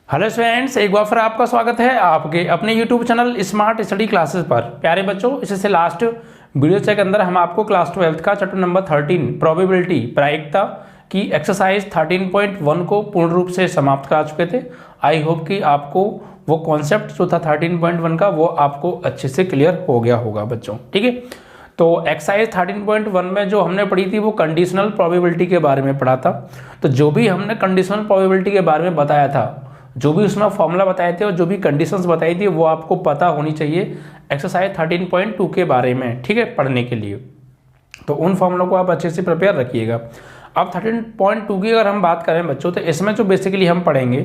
Hello students, एक बार फिर आपका स्वागत है आपके अपने YouTube channel smart study classes पर। प्यारे बच्चों, इससे लास्ट वीडियो के अंदर हम आपको क्लास 12 का चैप्टर नंबर 13 प्रोबेबिलिटी प्रायिकता की एक्सरसाइज 13.1 को पूर्ण रूप से समाप्त करा चुके थे। आई होप कि आपको वो कॉन्सेप्ट जो था 13.1 का वो आपको अच्छे से क्लियर हो गया होगा बच्चों। ठीक है, तो एक्सरसाइज 13.1 में जो हमने पढ़ी थी वो कंडीशनल प्रोबेबिलिटी के बारे में पढ़ा था। तो जो भी हमने कंडीशनल प्रोबेबिलिटी के बारे में बताया था, जो भी उसमें फॉर्मूला बताए थे और जो भी कंडीशंस बताई थी वो आपको पता होनी चाहिए एक्सरसाइज 13.2 के बारे में। ठीक है, पढ़ने के लिए तो उन फॉर्मूलों को आप अच्छे से प्रिपेयर रखिएगा। अब 13.2 की अगर हम बात करें बच्चों, तो इसमें जो बेसिकली हम पढ़ेंगे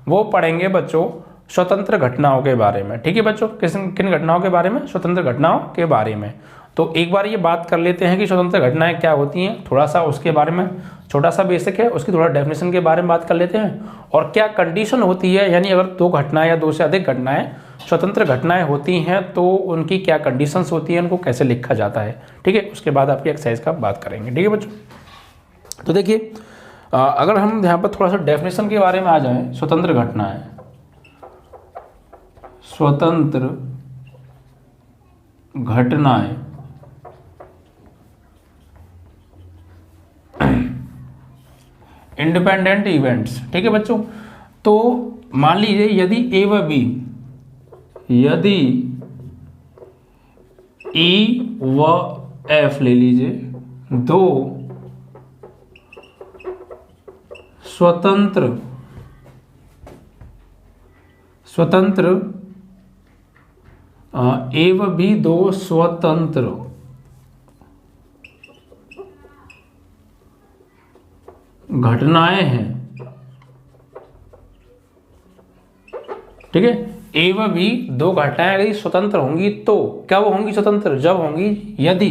वो पढ़ेंगे बच्चों स्वतंत्र घटनाओं के बारे में। ठीक है बच्चों, किन घटनाओं के बारे में? स्वतंत्र घटनाओं के बारे में। तो एक बार ये बात कर लेते हैं कि स्वतंत्र घटनाएं क्या होती हैं, थोड़ा सा उसके बारे में छोटा सा बेसिक है, उसकी थोड़ा डेफिनेशन के बारे में बात कर लेते हैं। और क्या कंडीशन होती है, यानी अगर दो घटनाएं या दो से अधिक घटनाएं स्वतंत्र घटनाएं होती हैं तो उनकी क्या कंडीशंस होती हैं, उनको कैसे लिखा जाता है। ठीक है, उसके बाद आपकी एक्सरसाइज का बात करेंगे। ठीक है बच्चों, तो देखिए अगर हम यहाँ पर थोड़ा सा डेफिनेशन के बारे में आ जाएं, स्वतंत्र घटनाएं, स्वतंत्र घटनाएं इंडिपेंडेंट इवेंट्स। ठीक है बच्चों, तो मान लीजिए यदि ए व बी, यदि ई व एफ ले लीजिए, दो स्वतंत्र ए व बी दो स्वतंत्र घटनाएं हैं। ठीक है, ए व बी दो घटनाएं अगर स्वतंत्र होंगी तो क्या वो होंगी स्वतंत्र? जब होंगी यदि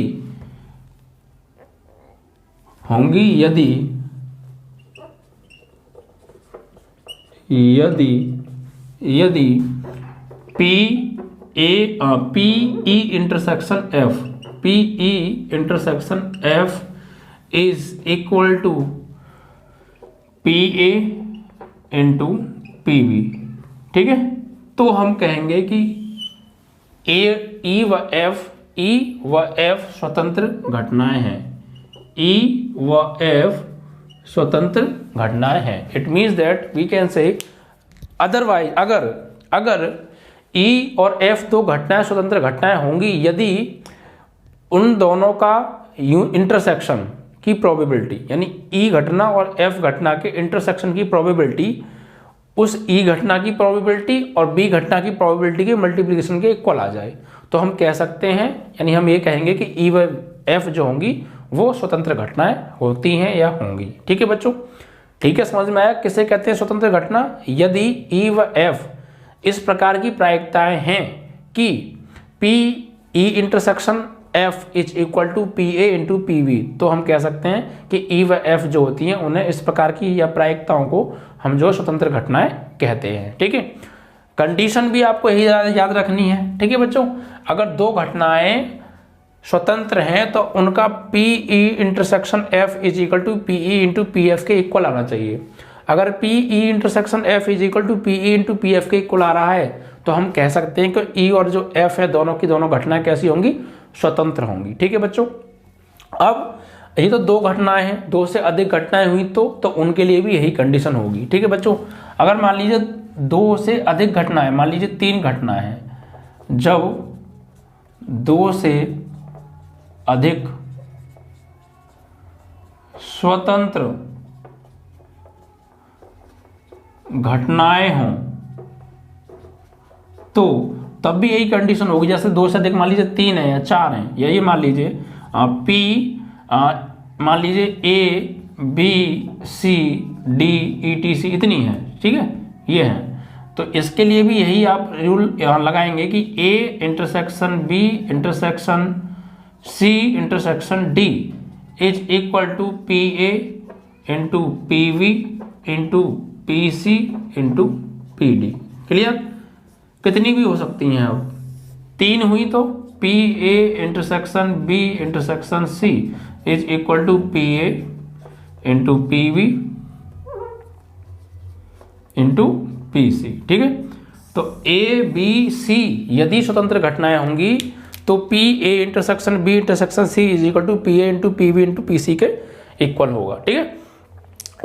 P E intersection F is equal to P A into P B. ठीक है, तो हम कहेंगे कि ई व एफ स्वतंत्र घटनाएं हैं। ई व एफ स्वतंत्र घटनाएं हैं। It means that we can say otherwise अगर ई और एफ दो घटनाएं स्वतंत्र घटनाएं होंगी यदि उन दोनों का इंटरसेक्शन की प्रोबेबिलिटी, यानी ई घटना और एफ घटना के इंटरसेक्शन की प्रोबेबिलिटी उस ई घटना की प्रोबेबिलिटी और बी घटना की प्रोबेबिलिटी के मल्टीप्लिकेशन के इक्वल आ जाए, तो हम कह सकते हैं, यानी हम ये कहेंगे कि ई व एफ जो होंगी वो स्वतंत्र घटनाएं होती हैं या होंगी। ठीक है बच्चों, ठीक है, समझ में आया किसे कहते हैं स्वतंत्र घटना? यदि ई व एफ इस प्रकार की प्रायिकताएं हैं कि P E intersection F is equal to P A into P V, तो हम कह सकते हैं कि ई व एफ जो होती हैं उन्हें इस प्रकार की या प्रायिकताओं को हम जो स्वतंत्र घटनाएं कहते हैं। ठीक है, कंडीशन भी आपको यही याद रखनी है। ठीक है बच्चों, अगर दो घटनाएं स्वतंत्र हैं तो उनका P E intersection F is equal to P E into P F के इक्वल आना चाहिए। अगर P E intersection F is equal to P E into P F के इक्वल आ रहा है तो हम कह सकते हैं कि ई और जो एफ है दोनों की दोनों घटनाएं कैसी होंगी? स्वतंत्र होंगी। ठीक है बच्चों, अब ये तो दो घटनाएं हैं, दो से अधिक घटनाएं हुई तो उनके लिए भी यही कंडीशन होगी। ठीक है बच्चों, अगर मान लीजिए दो से अधिक घटनाएं, मान लीजिए तीन घटनाएं हैं, जब दो से अधिक स्वतंत्र घटनाएं हों तो तब भी यही कंडीशन होगी। जैसे दो से अधिक मान लीजिए तीन है या चार है, या ये मान लीजिए पी मान लीजिए A B C D E T C इतनी है। ठीक है, ये है, तो इसके लिए भी यही आप रूल यहाँ लगाएंगे कि A intersection B intersection C intersection D is equal to P A into P V into P C into P D. Clear? कितनी भी हो सकती हैं, अब तीन हुई तो P A intersection B intersection C is equal to P A into P V into P C. ठीक है, तो ए बी सी यदि स्वतंत्र घटनाएं होंगी तो P A intersection B intersection C is equal to P A into P B into P C के equal होगा। ठीक है,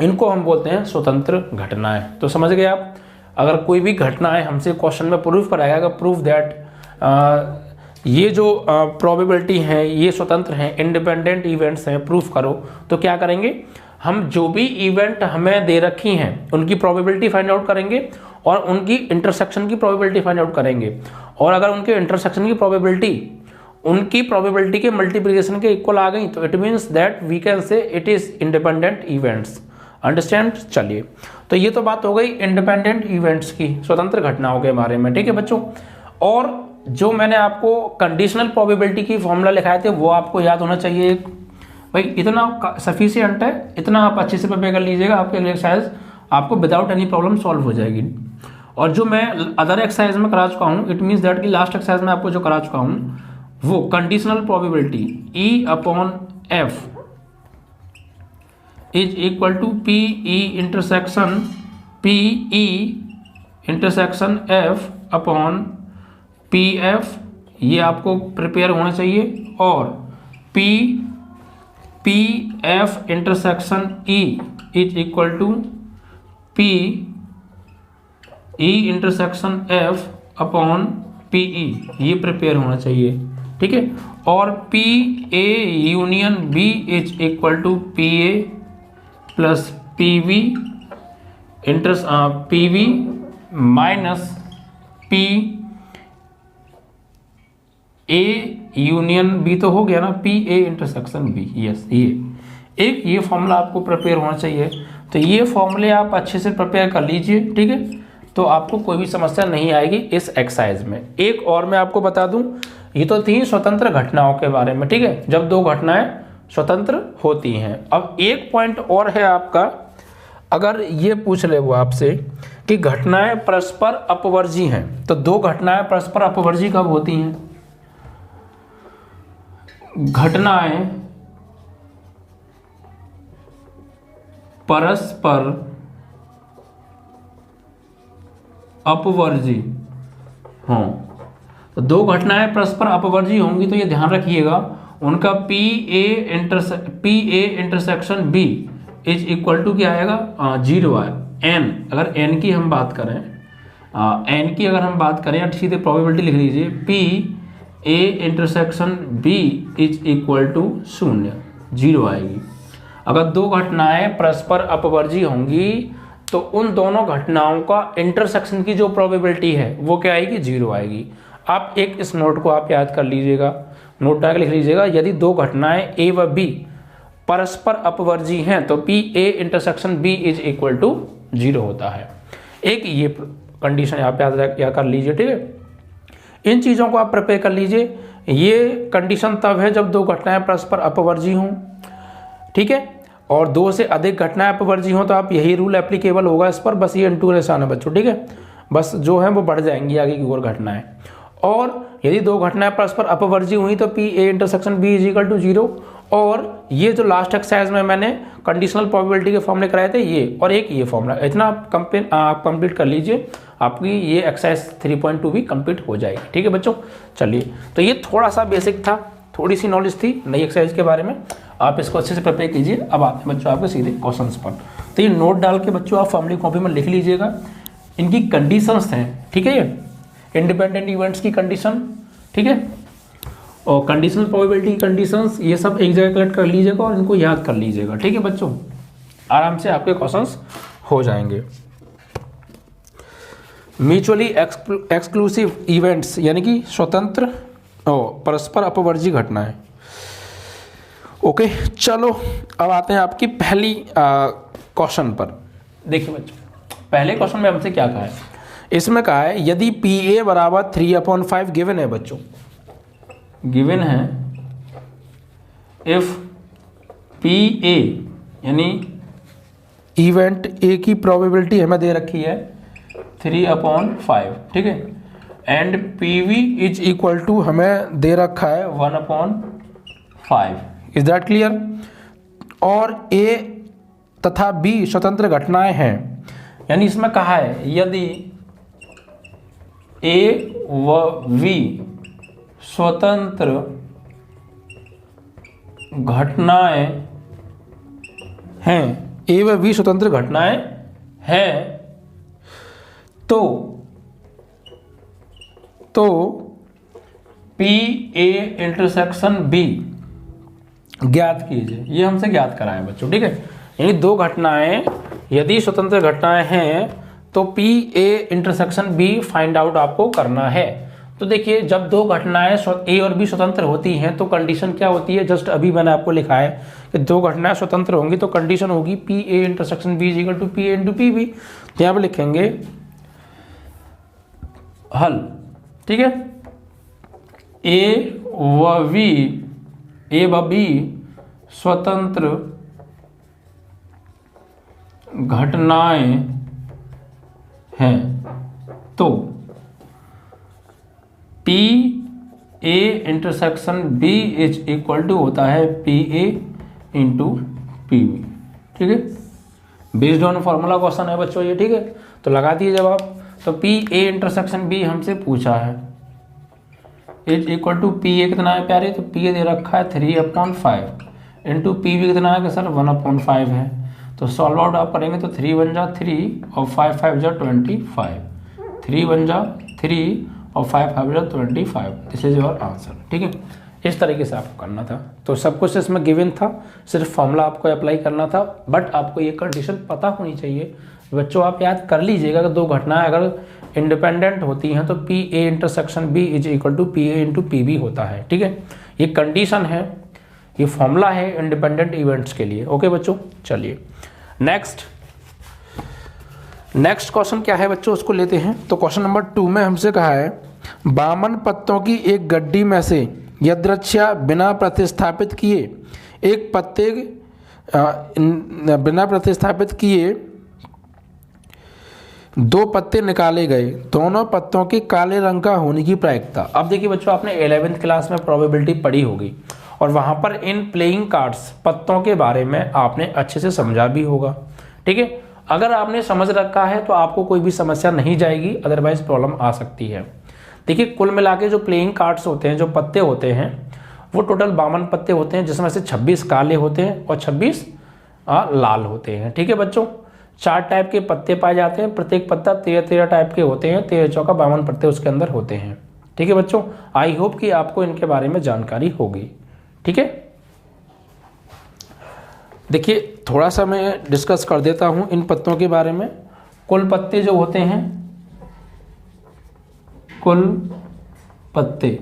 इनको हम बोलते हैं स्वतंत्र घटनाएं। तो समझ गए आप, अगर कोई भी घटनाएं हमसे क्वेश्चन में प्रूफ कराया गया, प्रूफ दैट ये जो प्रोबेबिलिटी है ये स्वतंत्र हैं, इंडिपेंडेंट इवेंट्स हैं, प्रूफ करो, तो क्या करेंगे हम जो भी इवेंट हमें दे रखी हैं उनकी प्रोबेबिलिटी फाइंड आउट करेंगे और उनकी इंटरसेक्शन की प्रोबेबिलिटी फाइंड आउट करेंगे, और अगर उनके इंटरसेक्शन की प्रोबेबिलिटी उनकी प्रोबेबिलिटी के मल्टीप्लिकेशन के इक्वल आ गई तो it means that we can say it is independent events. Understand? चलिए, तो ये तो बात हो गई इंडिपेंडेंट इवेंट्स की, स्वतंत्र घटनाओं के बारे में। ठीक है बच्चों, और जो मैंने आपको कंडीशनल प्रोबेबिलिटी की फॉर्मूला लिखाए थे वो आपको याद होना चाहिए भाई, इतना सफिशिएंट है, इतना आप अच्छे से प्रिपेयर कर लीजिएगा, आपके एक्सरसाइज आपको विदाउट एनी प्रॉब्लम सॉल्व हो जाएगी। और जो मैं अदर एक्सरसाइज में करा चुका हूँ, इट मीन्स दैट कि लास्ट एक्सरसाइज में आपको जो करा चुका हूँ वो conditional probability E upon F is equal to P E intersection P E intersection F upon P F, ये आपको प्रिपेयर होना चाहिए, और P F intersection E is equal to P E intersection F upon P E, ये prepare होना चाहिए। ठीक है, और P A union B is equal to P A plus P V P V minus P A union B तो हो गया ना, P A intersection B. Yes, ये फॉर्मूला आपको प्रिपेयर होना चाहिए। तो ये फॉर्मूले आप अच्छे से प्रिपेयर कर लीजिए। ठीक है, तो आपको कोई भी समस्या नहीं आएगी इस एक्सरसाइज में। एक और मैं आपको बता दूं, ये तो थी स्वतंत्र घटनाओं के बारे में। ठीक है, जब दो घटनाएं स्वतंत्र होती हैं। अब एक पॉइंट और है आपका, अगर ये पूछ ले वो आपसे कि घटनाएं परस्पर अपवर्जी हैं, तो दो घटनाएं परस्पर अपवर्जी कब होती हैं? घटनाएं परस्पर अपवर्जी हों, तो दो घटनाएं परस्पर अपवर्जी होंगी तो ये ध्यान रखिएगा उनका P A intersection B is equal to क्या आएगा? 0 है। एन, अगर एन की हम बात करें, एन की अगर हम बात करें, सीधे प्रोबेबिलिटी लिख लीजिए, P A intersection B is equal to 0, 0 आएगी। अगर दो घटनाएं परस्पर अपवर्जी होंगी तो उन दोनों घटनाओं का इंटरसेक्शन की जो प्रोबेबिलिटी है वो क्या आएगी? 0 आएगी। आप एक इस नोट को आप याद कर लीजिएगा, नोट डाल लिख लीजिएगा, यदि दो घटनाएं ए व बी परस्पर अपवर्जी हैं तो P A intersection B is equal to 0 होता है। एक ये कंडीशन आप याद कर लीजिए। ठीक है, इन चीज़ों को आप प्रिपेयर कर लीजिए। ये कंडीशन तब है जब दो घटनाएं परस्पर अपवर्जी हों। ठीक है, और दो से अधिक घटनाएं अपवर्जी हों तो आप यही रूल एप्लीकेबल होगा इस पर, बस ये इंटू निशान है बच्चों। ठीक है, बस जो है वो बढ़ जाएंगी आगे की और घटनाएं। और यदि दो घटनाएं परस्पर अपवर्जी हुई तो P A intersection B is equal to 0। और ये जो लास्ट एक्सरसाइज में मैंने कंडीशनल प्रोबेबिलिटी के फॉर्मूले कराए थे ये, और एक ये फॉर्मूला, इतना आप कंप्लीट कर लीजिए, आपकी ये एक्सरसाइज 3.2 भी कंप्लीट हो जाएगी। ठीक है बच्चों, चलिए, तो ये थोड़ा सा बेसिक था, थोड़ी सी नॉलेज थी नई एक्सरसाइज के बारे में, आप इसको अच्छे से प्रिपेयर कीजिए। अब आते हैं बच्चों आपके सीधे क्वेश्चंस पर। तो ये नोट डाल के बच्चों आप फॉर्मूले कॉपी में लिख लीजिएगा, इनकी कंडीशंस हैं। ठीक है, ये इंडिपेंडेंट इवेंट्स की कंडीशन, ठीक है, और कंडीशनल प्रोबेबिलिटी की कंडीशंस, ये सब एक जगह कलेक्ट कर लीजिएगा और इनको याद कर लीजिएगा। ठीक है बच्चों, आराम से आपके क्वेश्चंस हो जाएंगे। म्यूचुअली एक्सक्लूसिव इवेंट्स यानी कि स्वतंत्र और परस्पर अपवर्जी घटनाएं। ओके, चलो अब आते हैं आपकी पहली क्वेश्चन पर। देखिए बच्चों, पहले क्वेश्चन में हमसे क्या कहा है, इसमें कहा है यदि पी ए बराबर 3/5 गिवन है बच्चों, गिवन है इफ पी ए यानी इवेंट ए की प्रोबेबिलिटी हमें दे रखी है 3/5, ठीक है, and P V is equal to हमें दे रखा है 1/5। Is that clear? और ए तथा बी स्वतंत्र घटनाएं हैं यानी इसमें कहा है यदि ए व वी स्वतंत्र घटनाएं हैं, ए व बी स्वतंत्र घटनाएं हैं, तो पी ए इंटरसेक्शन बी ज्ञात कीजिए। ये हमसे ज्ञात कराए बच्चों, ठीक है। यानी दो घटनाएं यदि स्वतंत्र घटनाएं हैं तो P A intersection B find out आपको करना है। तो देखिए जब दो घटनाएं ए और बी स्वतंत्र होती हैं तो कंडीशन क्या होती है, जस्ट अभी मैंने आपको लिखा है कि दो घटनाएं स्वतंत्र होंगी तो कंडीशन होगी P A intersection B is equal to P A into P B. तो यहाँ पर लिखेंगे हल, ठीक है। ए व बी स्वतंत्र घटनाएं हैं तो P A intersection B is equal to होता है P A into P B, ठीक है। बेस्ड ऑन फॉर्मूला क्वेश्चन है बच्चों ये, ठीक है। तो लगा दिए जवाब। तो पी ए इंटरसेक्शन बी हमसे पूछा है is equal to P A कितना है प्यारे, तो पी ए दे रखा है 3/5 इंटू पी बी कितना है कि सर 1/5 है। तो सॉल्व आउट आप करेंगे तो 3 1 जा 3 और 5 5 जा 25, 3 1 जा 3 और 5 5 जा 25। दिस इज योर आंसर, ठीक है। इस तरीके से आपको करना था। तो सब कुछ इसमें गिवन था, सिर्फ फॉर्मूला आपको अप्लाई करना था। बट आपको ये कंडीशन पता होनी चाहिए बच्चों, आप याद कर लीजिएगा कि दो घटनाएं अगर इंडिपेंडेंट होती हैं तो P A intersection B is equal to P A into P B होता है, ठीक है। ये कंडीशन है, ये फॉर्मूला है इंडिपेंडेंट इवेंट्स के लिए। ओके बच्चों, चलिए नेक्स्ट क्वेश्चन क्या है बच्चों, उसको लेते हैं। तो क्वेश्चन नंबर 2 में हमसे कहा है बामन पत्तों की एक गड्डी में से यदृच्छया बिना प्रतिस्थापित किए एक पत्ते बिना प्रतिस्थापित किए 2 पत्ते निकाले गए, दोनों पत्तों के काले रंग का होने की प्रायिकता। अब देखिए बच्चों, आपने 11वीं क्लास में प्रोबेबिलिटी पढ़ी होगी और वहां पर इन प्लेइंग कार्ड्स पत्तों के बारे में आपने अच्छे से समझा भी होगा, ठीक है। अगर आपने समझ रखा है तो आपको कोई भी समस्या नहीं जाएगी, अदरवाइज प्रॉब्लम आ सकती है। देखिए कुल मिला के जो प्लेइंग कार्ड्स होते हैं, जो पत्ते होते हैं, वो टोटल 52 पत्ते होते हैं, जिसमें से 26 काले होते हैं और 26 लाल होते हैं, ठीक है बच्चों। 4 टाइप के पत्ते पाए जाते हैं, प्रत्येक पत्ता 13 टाइप के होते हैं, 13 चौका 52 पत्ते उसके अंदर होते हैं, ठीक है बच्चों। आई होप कि आपको इनके बारे में जानकारी होगी, ठीक है। देखिए थोड़ा सा मैं डिस्कस कर देता हूं इन पत्तों के बारे में। कुल पत्ते जो होते हैं, कुल पत्ते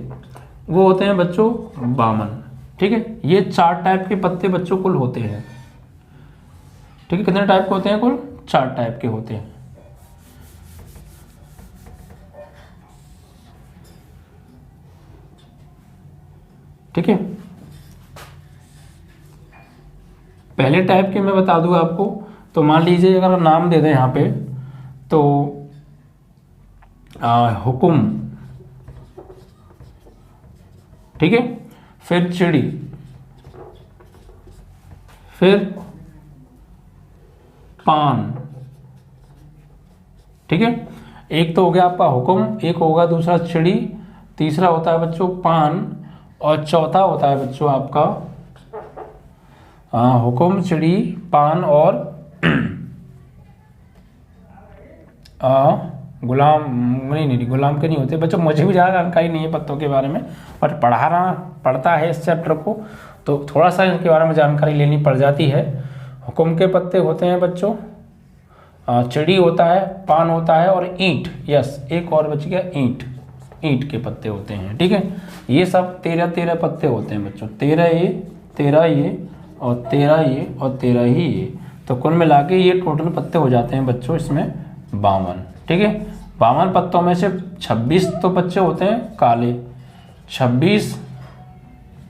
वो होते हैं बच्चों 52, ठीक है। ये 4 टाइप के पत्ते बच्चों कुल होते हैं, ठीक है। कितने टाइप के होते हैं कुल? 4 टाइप के होते हैं, ठीक है। पहले टाइप के मैं बता दूं आपको, तो मान लीजिए अगर नाम दे दें यहाँ पे तो हुकुम, ठीक है, फिर चिड़ी, फिर पान, ठीक है। एक तो हो गया आपका हुकुम, एक होगा दूसरा चिड़ी, तीसरा होता है बच्चों पान और चौथा होता है बच्चों आपका हुकुम, चिड़ी, पान और गुलाम। नहीं गुलाम के नहीं होते बच्चों, मुझे भी ज़्यादा जानकारी नहीं है पत्तों के बारे में, बट पढ़ता है इस चैप्टर को तो थोड़ा सा इनके बारे में जानकारी लेनी पड़ जाती है। हुकुम के पत्ते होते हैं बच्चों, चिड़ी होता है, पान होता है और ईंट, यस एक और बच गया ईंट के पत्ते होते हैं, ठीक है। ये सब 13 पत्ते होते हैं बच्चों, 13 ये और 13 ये और 13 ही ये, तो कुल मिला के ये टोटल पत्ते हो जाते हैं बच्चों इसमें 52, ठीक है। 52 पत्तों में से 26 तो बच्चे होते हैं काले, 26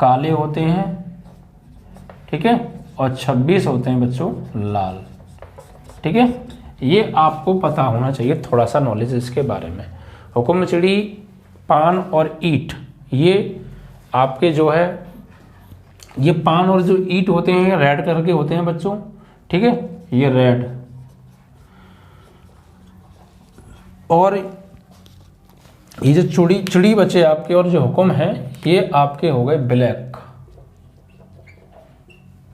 काले होते हैं, ठीक है, और 26 होते हैं बच्चों लाल, ठीक है। ये आपको पता होना चाहिए, थोड़ा सा नॉलेज इसके बारे में। हुकुम, चिड़ी, पान और ईंट, ये आपके जो है ये पान और जो ईंट होते हैं रेड कलर के होते हैं बच्चों, ठीक है, ये रेड, और ये जो चिड़ी बचे आपके और जो हुक्म है ये आपके हो गए ब्लैक,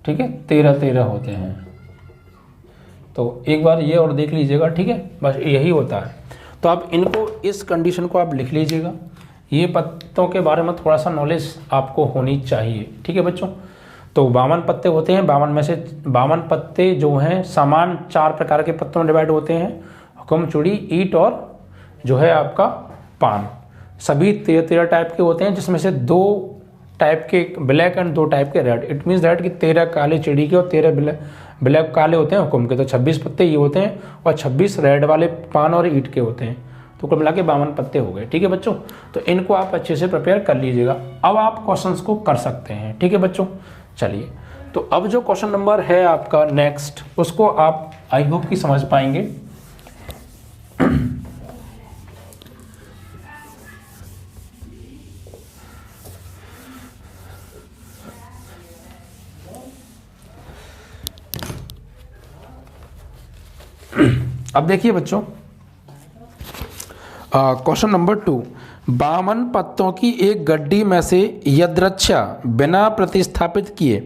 ठीक है, 13 होते हैं। तो एक बार ये और देख लीजिएगा, ठीक है, बस यही होता है। तो आप इनको, इस कंडीशन को आप लिख लीजिएगा। ये पत्तों के बारे में थोड़ा सा नॉलेज आपको होनी चाहिए, ठीक है बच्चों। तो 52 पत्ते होते हैं, 52 में से 52 पत्ते जो हैं समान 4 प्रकार के पत्तों में डिवाइड होते हैं, हुक्म, चूड़ी, ईंट और जो है आपका पान। सभी 13 टाइप के होते हैं, जिसमें से 2 टाइप के ब्लैक एंड 2 टाइप के रेड। इट मीन्स दैट कि 13 काले चिड़ी के और 13 ब्लैक काले होते हैं हुक्म के। तो 26 पत्ते ये होते हैं और 26 रेड वाले पान और ईंट के होते हैं। तो कुल मिला के 52 पत्ते हो गए, ठीक है बच्चों। तो इनको आप अच्छे से प्रिपेयर कर लीजिएगा। अब आप क्वेश्चंस को कर सकते हैं, ठीक है बच्चों। चलिए, तो अब जो क्वेश्चन नंबर है आपका नेक्स्ट, उसको आप आई होप कि समझ पाएंगे। अब देखिए बच्चों, क्वेश्चन नंबर 2, 52 पत्तों की एक गड्डी में से यदृच्छा बिना प्रतिस्थापित किए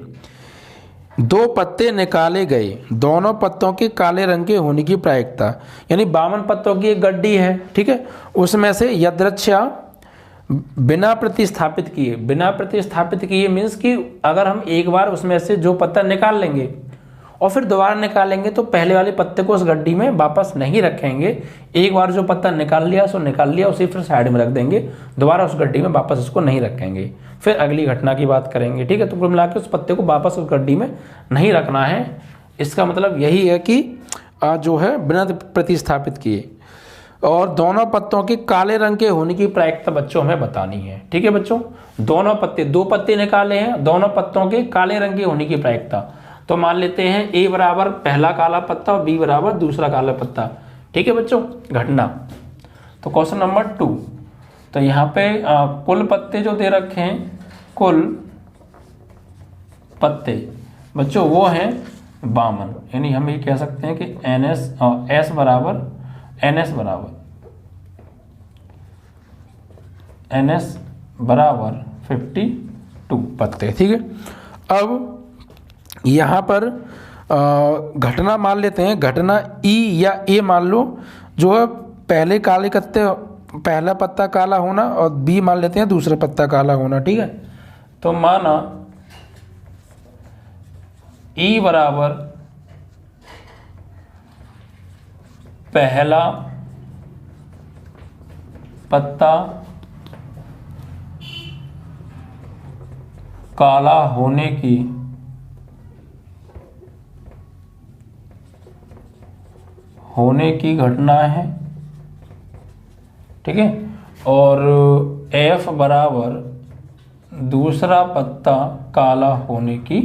2 पत्ते निकाले गए, दोनों पत्तों के काले रंग के होने की प्रायिकता। यानी 52 पत्तों की एक गड्डी है, ठीक है, उसमें से यदृच्छा बिना प्रतिस्थापित किए, बिना प्रतिस्थापित किए मीन्स कि अगर हम एक बार उसमें से जो पत्ता निकाल लेंगे और फिर दोबारा निकालेंगे तो पहले वाले पत्ते को उस गड्डी में वापस नहीं रखेंगे। एक बार जो पत्ता निकाल लिया सो निकाल लिया, उसे फिर साइड में रख देंगे, दोबारा उस गड्डी में वापस उसको नहीं रखेंगे। फिर अगली घटना की बात करेंगे, ठीक है। तो कुल मिला के उस पत्ते को वापस उस गड्डी में नहीं रखना है। इसका मतलब यही है कि जो है बिना प्रतिस्थापित किए, और दोनों पत्तों के काले रंग के होने की प्रायिकता बच्चों हमें बतानी है, ठीक है बच्चों। दोनों पत्ते, 2 पत्ते निकाले हैं, दोनों पत्तों के काले रंग के होने की प्रायिकता। तो मान लेते हैं A बराबर पहला काला पत्ता और B बराबर दूसरा काला पत्ता, ठीक है बच्चों, घटना। तो क्वेश्चन नंबर 2, तो यहाँ पे कुल पत्ते जो दे रखे हैं, कुल पत्ते बच्चों वो हैं 52। यानी हम ये कह सकते हैं कि S बराबर NS बराबर 52 पत्ते, ठीक है। अब यहाँ पर घटना मान लेते हैं, घटना E या A मान लो, जो है पहले काले पत्ते, पहला पत्ता काला होना, और B मान लेते हैं दूसरा पत्ता काला होना, ठीक है। तो माना E बराबर पहला पत्ता काला होने की घटना है, ठीक है। और F बराबर दूसरा पत्ता काला होने की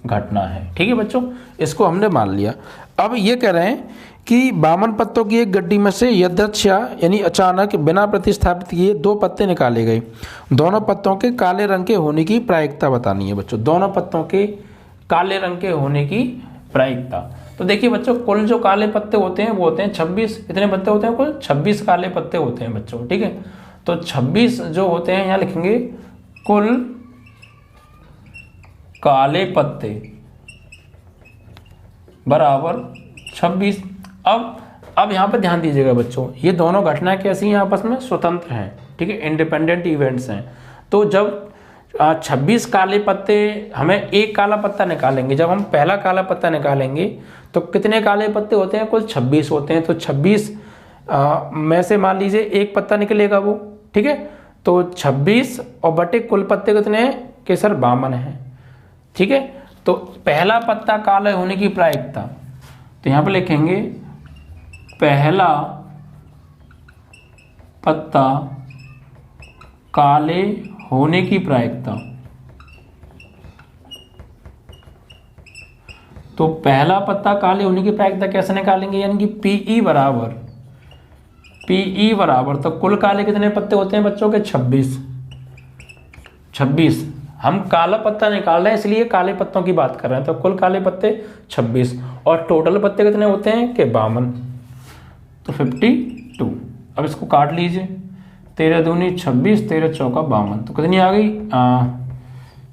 घटना है, ठीक है बच्चों। इसको हमने मान लिया। अब ये कह रहे हैं कि 52 पत्तों की एक गड्डी में से यदृच्छा यानी अचानक बिना प्रतिस्थापित किए 2 पत्ते निकाले गए, दोनों पत्तों के काले रंग के होने की प्रायिकता बतानी है बच्चों। दोनों पत्तों के काले रंग के होने की प्रायिकता। तो देखिए बच्चों, कुल जो काले पत्ते होते हैं वो होते हैं 26। कितने पत्ते होते हैं? कुल 26 काले पत्ते होते हैं बच्चों, ठीक है। तो 26 जो होते हैं, यहाँ लिखेंगे कुल काले पत्ते बराबर 26। अब यहाँ पर ध्यान दीजिएगा बच्चों, ये दोनों घटनाएं कैसी हैं? आपस में स्वतंत्र हैं, ठीक है, इंडिपेंडेंट इवेंट्स हैं। तो जब 26 काले पत्ते, हमें एक काला पत्ता निकालेंगे, जब हम पहला काला पत्ता निकालेंगे तो कितने काले पत्ते होते हैं? कुल 26 होते हैं। तो 26 में से मान लीजिए एक पत्ता निकलेगा वो, ठीक है। तो 26 और बटे कुल पत्ते कितने हैं? कि सर 52 हैं, ठीक है। तो पहला पत्ता काले होने की प्रायिकता, तो यहाँ पर लिखेंगे पहला पत्ता काले होने की प्रायिकता। तो पहला पत्ता काले होने की प्रायिकता कैसे निकालेंगे? यानी कि PE बराबर तो कुल काले कितने पत्ते होते हैं बच्चों के? 26। हम काला पत्ता निकाल रहे हैं इसलिए काले पत्तों की बात कर रहे हैं। तो कुल काले पत्ते 26 और टोटल पत्ते कितने होते हैं? कि 52। तो 52, अब इसको काट लीजिए, 13 दूनी 26, 13 चौका 52, तो कितनी आ गई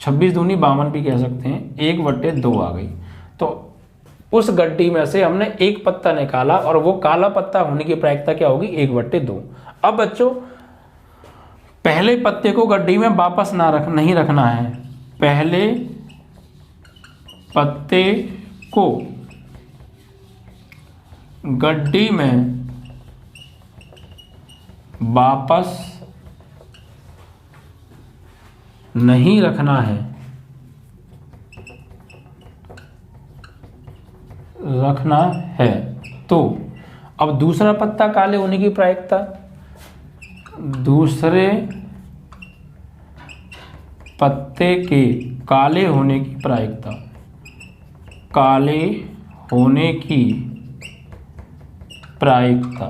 26 दूनी 52 भी कह सकते हैं, 1/2 आ गई। तो उस गड्डी में से हमने एक पत्ता निकाला और वो काला पत्ता होने की प्रायिकता क्या होगी 1/2। अब बच्चों पहले पत्ते को गड्डी में वापस नहीं रखना है, पहले पत्ते को गड्डी में वापस नहीं रखना है, तो अब दूसरा पत्ता काले होने की प्रायिकता, दूसरे पत्ते के काले होने की प्रायिकता, काले होने की प्रायिकता,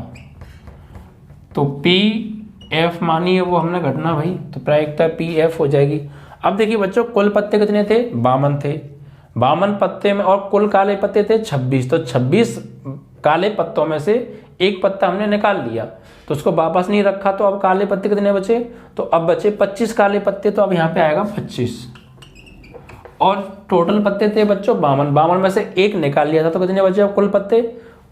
तो पी एफ मानी है वो हमने घटना भाई, तो प्रायिकता पी एफ हो जाएगी। अब देखिए बच्चों कुल पत्ते कितने थे 52 थे, 52 पत्ते में और कुल काले पत्ते थे 26, तो 26 काले पत्तों में से एक पत्ता हमने निकाल लिया तो उसको वापस नहीं रखा, तो अब काले पत्ते कितने बचे, तो अब बचे 25 काले पत्ते, तो अब यहाँ पे आएगा 25, और टोटल पत्ते थे बच्चों 52 में से एक निकाल लिया था, तो कितने बचे अब कुल पत्ते,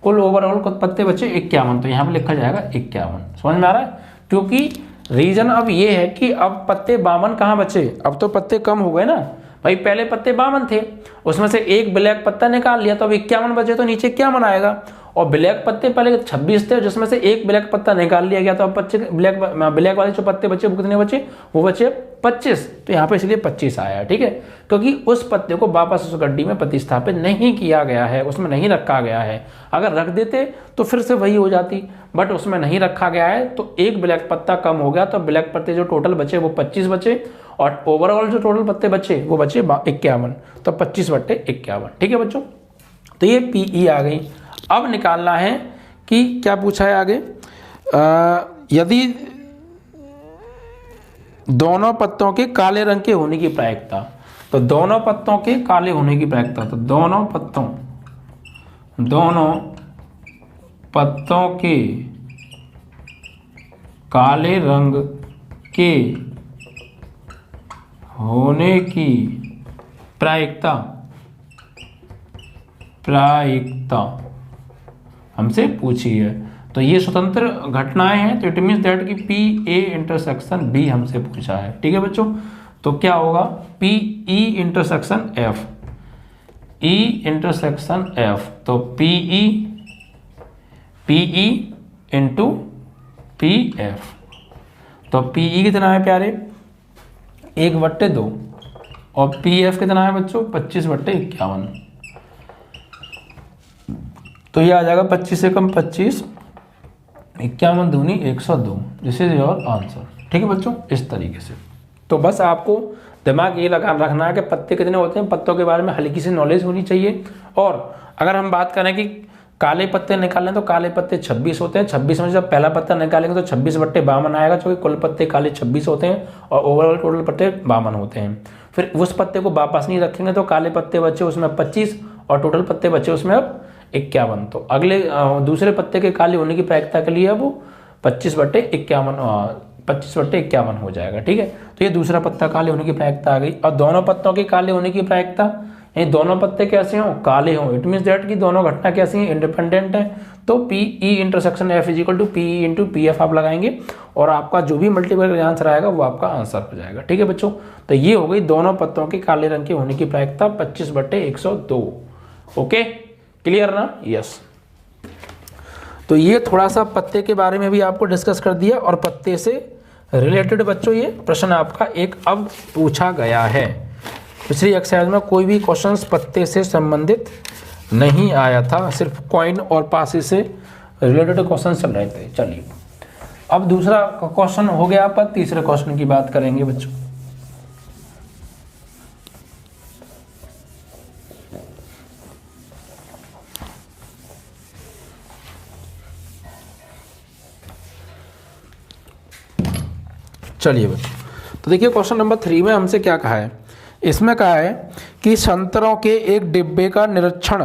कुल ओवरऑल कुल पत्ते बचे 51, तो यहाँ पे लिखा जाएगा 51। समझ में आ रहा है, क्योंकि रीजन अब ये है कि अब पत्ते 52 कहाँ बचे, अब तो पत्ते कम हो गए ना भाई, पहले पत्ते 52 थे उसमें से एक ब्लैक पत्ता निकाल लिया तो अब 51 बचे, तो नीचे 51 आएगा, और ब्लैक पत्ते पहले 26 थे जिसमें से एक ब्लैक पत्ता निकाल लिया गया, तो अब ब्लैक वाले जो पत्ते बचे वो कितने बचे, वो बचे 25, तो यहाँ पे इसलिए 25 आया, ठीक है, क्योंकि उस पत्ते को वापस उस गड्डी में प्रतिस्थापित नहीं किया गया है, उसमें नहीं रखा गया है। अगर रख देते तो फिर से वही हो जाती, बट उसमें नहीं रखा गया है तो एक ब्लैक पत्ता कम हो गया, तो ब्लैक पत्ते जो टोटल बचे वो 25 बचे, और ओवरऑल जो टोटल पत्ते बचे वो बचे 51, तो 25/51, ठीक है बच्चों। तो ये पीई आ गई। अब निकालना है कि क्या पूछा है आगे, यदि दोनों पत्तों के काले रंग के होने की प्रायिकता, तो दोनों पत्तों के काले होने की प्रायिकता, तो दोनों पत्तों के काले रंग के होने की प्रायिकता हमसे पूछी है, तो ये स्वतंत्र घटनाएं हैं, तो इट मीन्स दैट कि पी ए इंटरसेक्शन बी हमसे पूछा है, ठीक है बच्चों। तो क्या होगा पी ई इंटरसेक्शन एफ, ई इंटरसेक्शन एफ, तो पीई इंटू पी एफ, तो पीई कितना है प्यारे 1/2, और पी एफ कितना है बच्चों 25/51, तो ये आ जाएगा 25 से कम 25, 51 दूनी 102, दिस इज योर आंसर, ठीक है बच्चों, इस तरीके से। तो बस आपको दिमाग ये रखना है कि पत्ते कितने होते हैं, पत्तों के बारे में हल्की सी नॉलेज होनी चाहिए। और अगर हम बात करें कि काले पत्ते निकालें तो काले पत्ते 26 होते हैं, 26 में जब पहला पत्ता निकालेंगे तो 26/52 आएगा, क्योंकि कुल पत्ते काले 26 होते हैं और ओवरऑल टोटल पत्ते 52 होते हैं। फिर उस पत्ते को वापस नहीं रखेंगे तो काले पत्ते बचे उसमें 25 और टोटल पत्ते बचे उसमें अब 51, तो अगले दूसरे पत्ते के काले होने की प्रायिकता के लिए वो 25/51 हो जाएगा, ठीक है। तो ये दूसरा पत्ता काले होने की प्रायिकता आ गई। और दोनों पत्तों के काले होने की प्रायिकता, यानी दोनों पत्ते कैसे हों काले हों, इट मीन्स दैट कि दोनों घटना कैसी हैं इंडिपेंडेंट है, तो P E intersection F is equal to P E into P F आप लगाएंगे और आपका जो भी मल्टीपल आंसर आएगा वो आपका आंसर हो जाएगा, ठीक है बच्चों। तो ये हो गई दोनों पत्तों के काले रंग के होने की प्रायिकता 25/102। ओके क्लियर ना, यस। तो ये थोड़ा सा पत्ते के बारे में भी आपको डिस्कस कर दिया और पत्ते से रिलेटेड बच्चों ये प्रश्न आपका एक अब पूछा गया है। पिछली एक्सरसाइज में कोई भी क्वेश्चंस पत्ते से संबंधित नहीं आया था, सिर्फ कॉइन और पासे से रिलेटेड क्वेश्चन चल रहे थे। चलिए अब दूसरा क्वेश्चन हो गया आपका, तीसरे क्वेश्चन की बात करेंगे बच्चों। चलिए बच्चों, तो देखिए क्वेश्चन नंबर 3 में हमसे क्या कहा है, इसमें कहा है कि संतरों के एक डिब्बे का निरीक्षण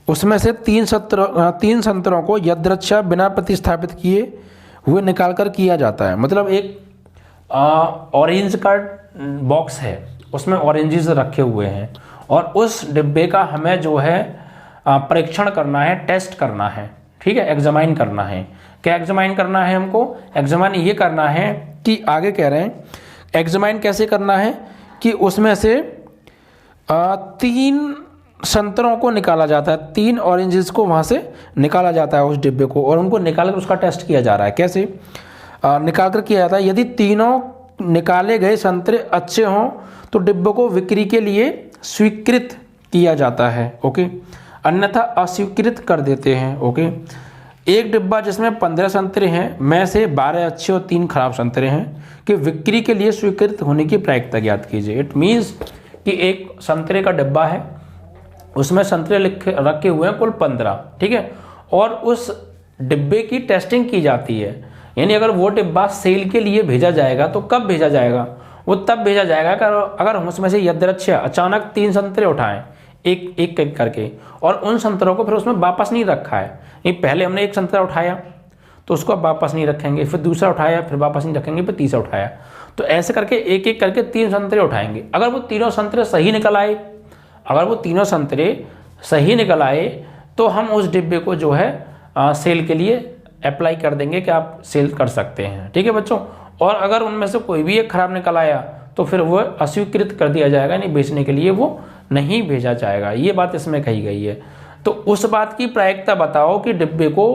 उसमें से तीन संतरों को यदृच्छा बिना प्रतिस्थापित किए हुए निकालकर किया जाता है। मतलब एक ऑरेंज का बॉक्स है, उसमें ऑरेंजेस रखे हुए हैं और उस डिब्बे का हमें जो है परीक्षण करना है, टेस्ट करना है, ठीक है, एग्जामाइन करना है। क्या एग्जामाइन करना है हमको? एग्जामाइन ये करना है कि आगे कह रहे हैं एग्जामाइन कैसे करना है कि उसमें से 3 संतरों को निकाला जाता है, 3 ऑरेंजेस को वहाँ से निकाला जाता है उस डिब्बे को, और उनको निकाल कर उसका टेस्ट किया जा रहा है। कैसे निकाल कर किया जाता है? यदि तीनों निकाले गए संतरे अच्छे हों तो डिब्बे को बिक्री के लिए स्वीकृत किया जाता है, ओके, अन्यथा अस्वीकृत कर देते हैं, ओके। एक डिब्बा जिसमें 15 संतरे हैं में से 12 अच्छे और 3 खराब संतरे हैं कि बिक्री के लिए स्वीकृत होने की प्रायिकता ज्ञात कीजिए। इट मीन्स कि एक संतरे का डिब्बा है, उसमें संतरे रखे हुए हैं कुल 15, ठीक है, और उस डिब्बे की टेस्टिंग की जाती है। यानी अगर वो डिब्बा सेल के लिए भेजा जाएगा तो कब भेजा जाएगा? वो तब भेजा जाएगा अगर हम उसमें से यदृच्छा अचानक 3 संतरे उठाएं एक एक करके और उन संतरों को फिर उसमें वापस नहीं रखा है। ये पहले हमने एक संतरा उठाया तो उसको अब वापस नहीं रखेंगे, फिर दूसरा उठाया फिर वापस नहीं रखेंगे, फिर तीसरा उठाया, तो ऐसे करके एक एक करके 3 संतरे उठाएंगे। अगर वो तीनों संतरे सही निकल आए, अगर वो तीनों संतरे सही निकल आए तो हम उस डिब्बे को जो है सेल के लिए अप्लाई कर देंगे कि आप सेल कर सकते हैं, ठीक है बच्चों। और अगर उनमें से कोई भी एक खराब निकल आया तो फिर वो अस्वीकृत कर दिया जाएगा, नहीं बेचने के लिए वो नहीं भेजा जाएगा। ये बात इसमें कही गई है। तो उस बात की प्रायिकता बताओ कि डिब्बे को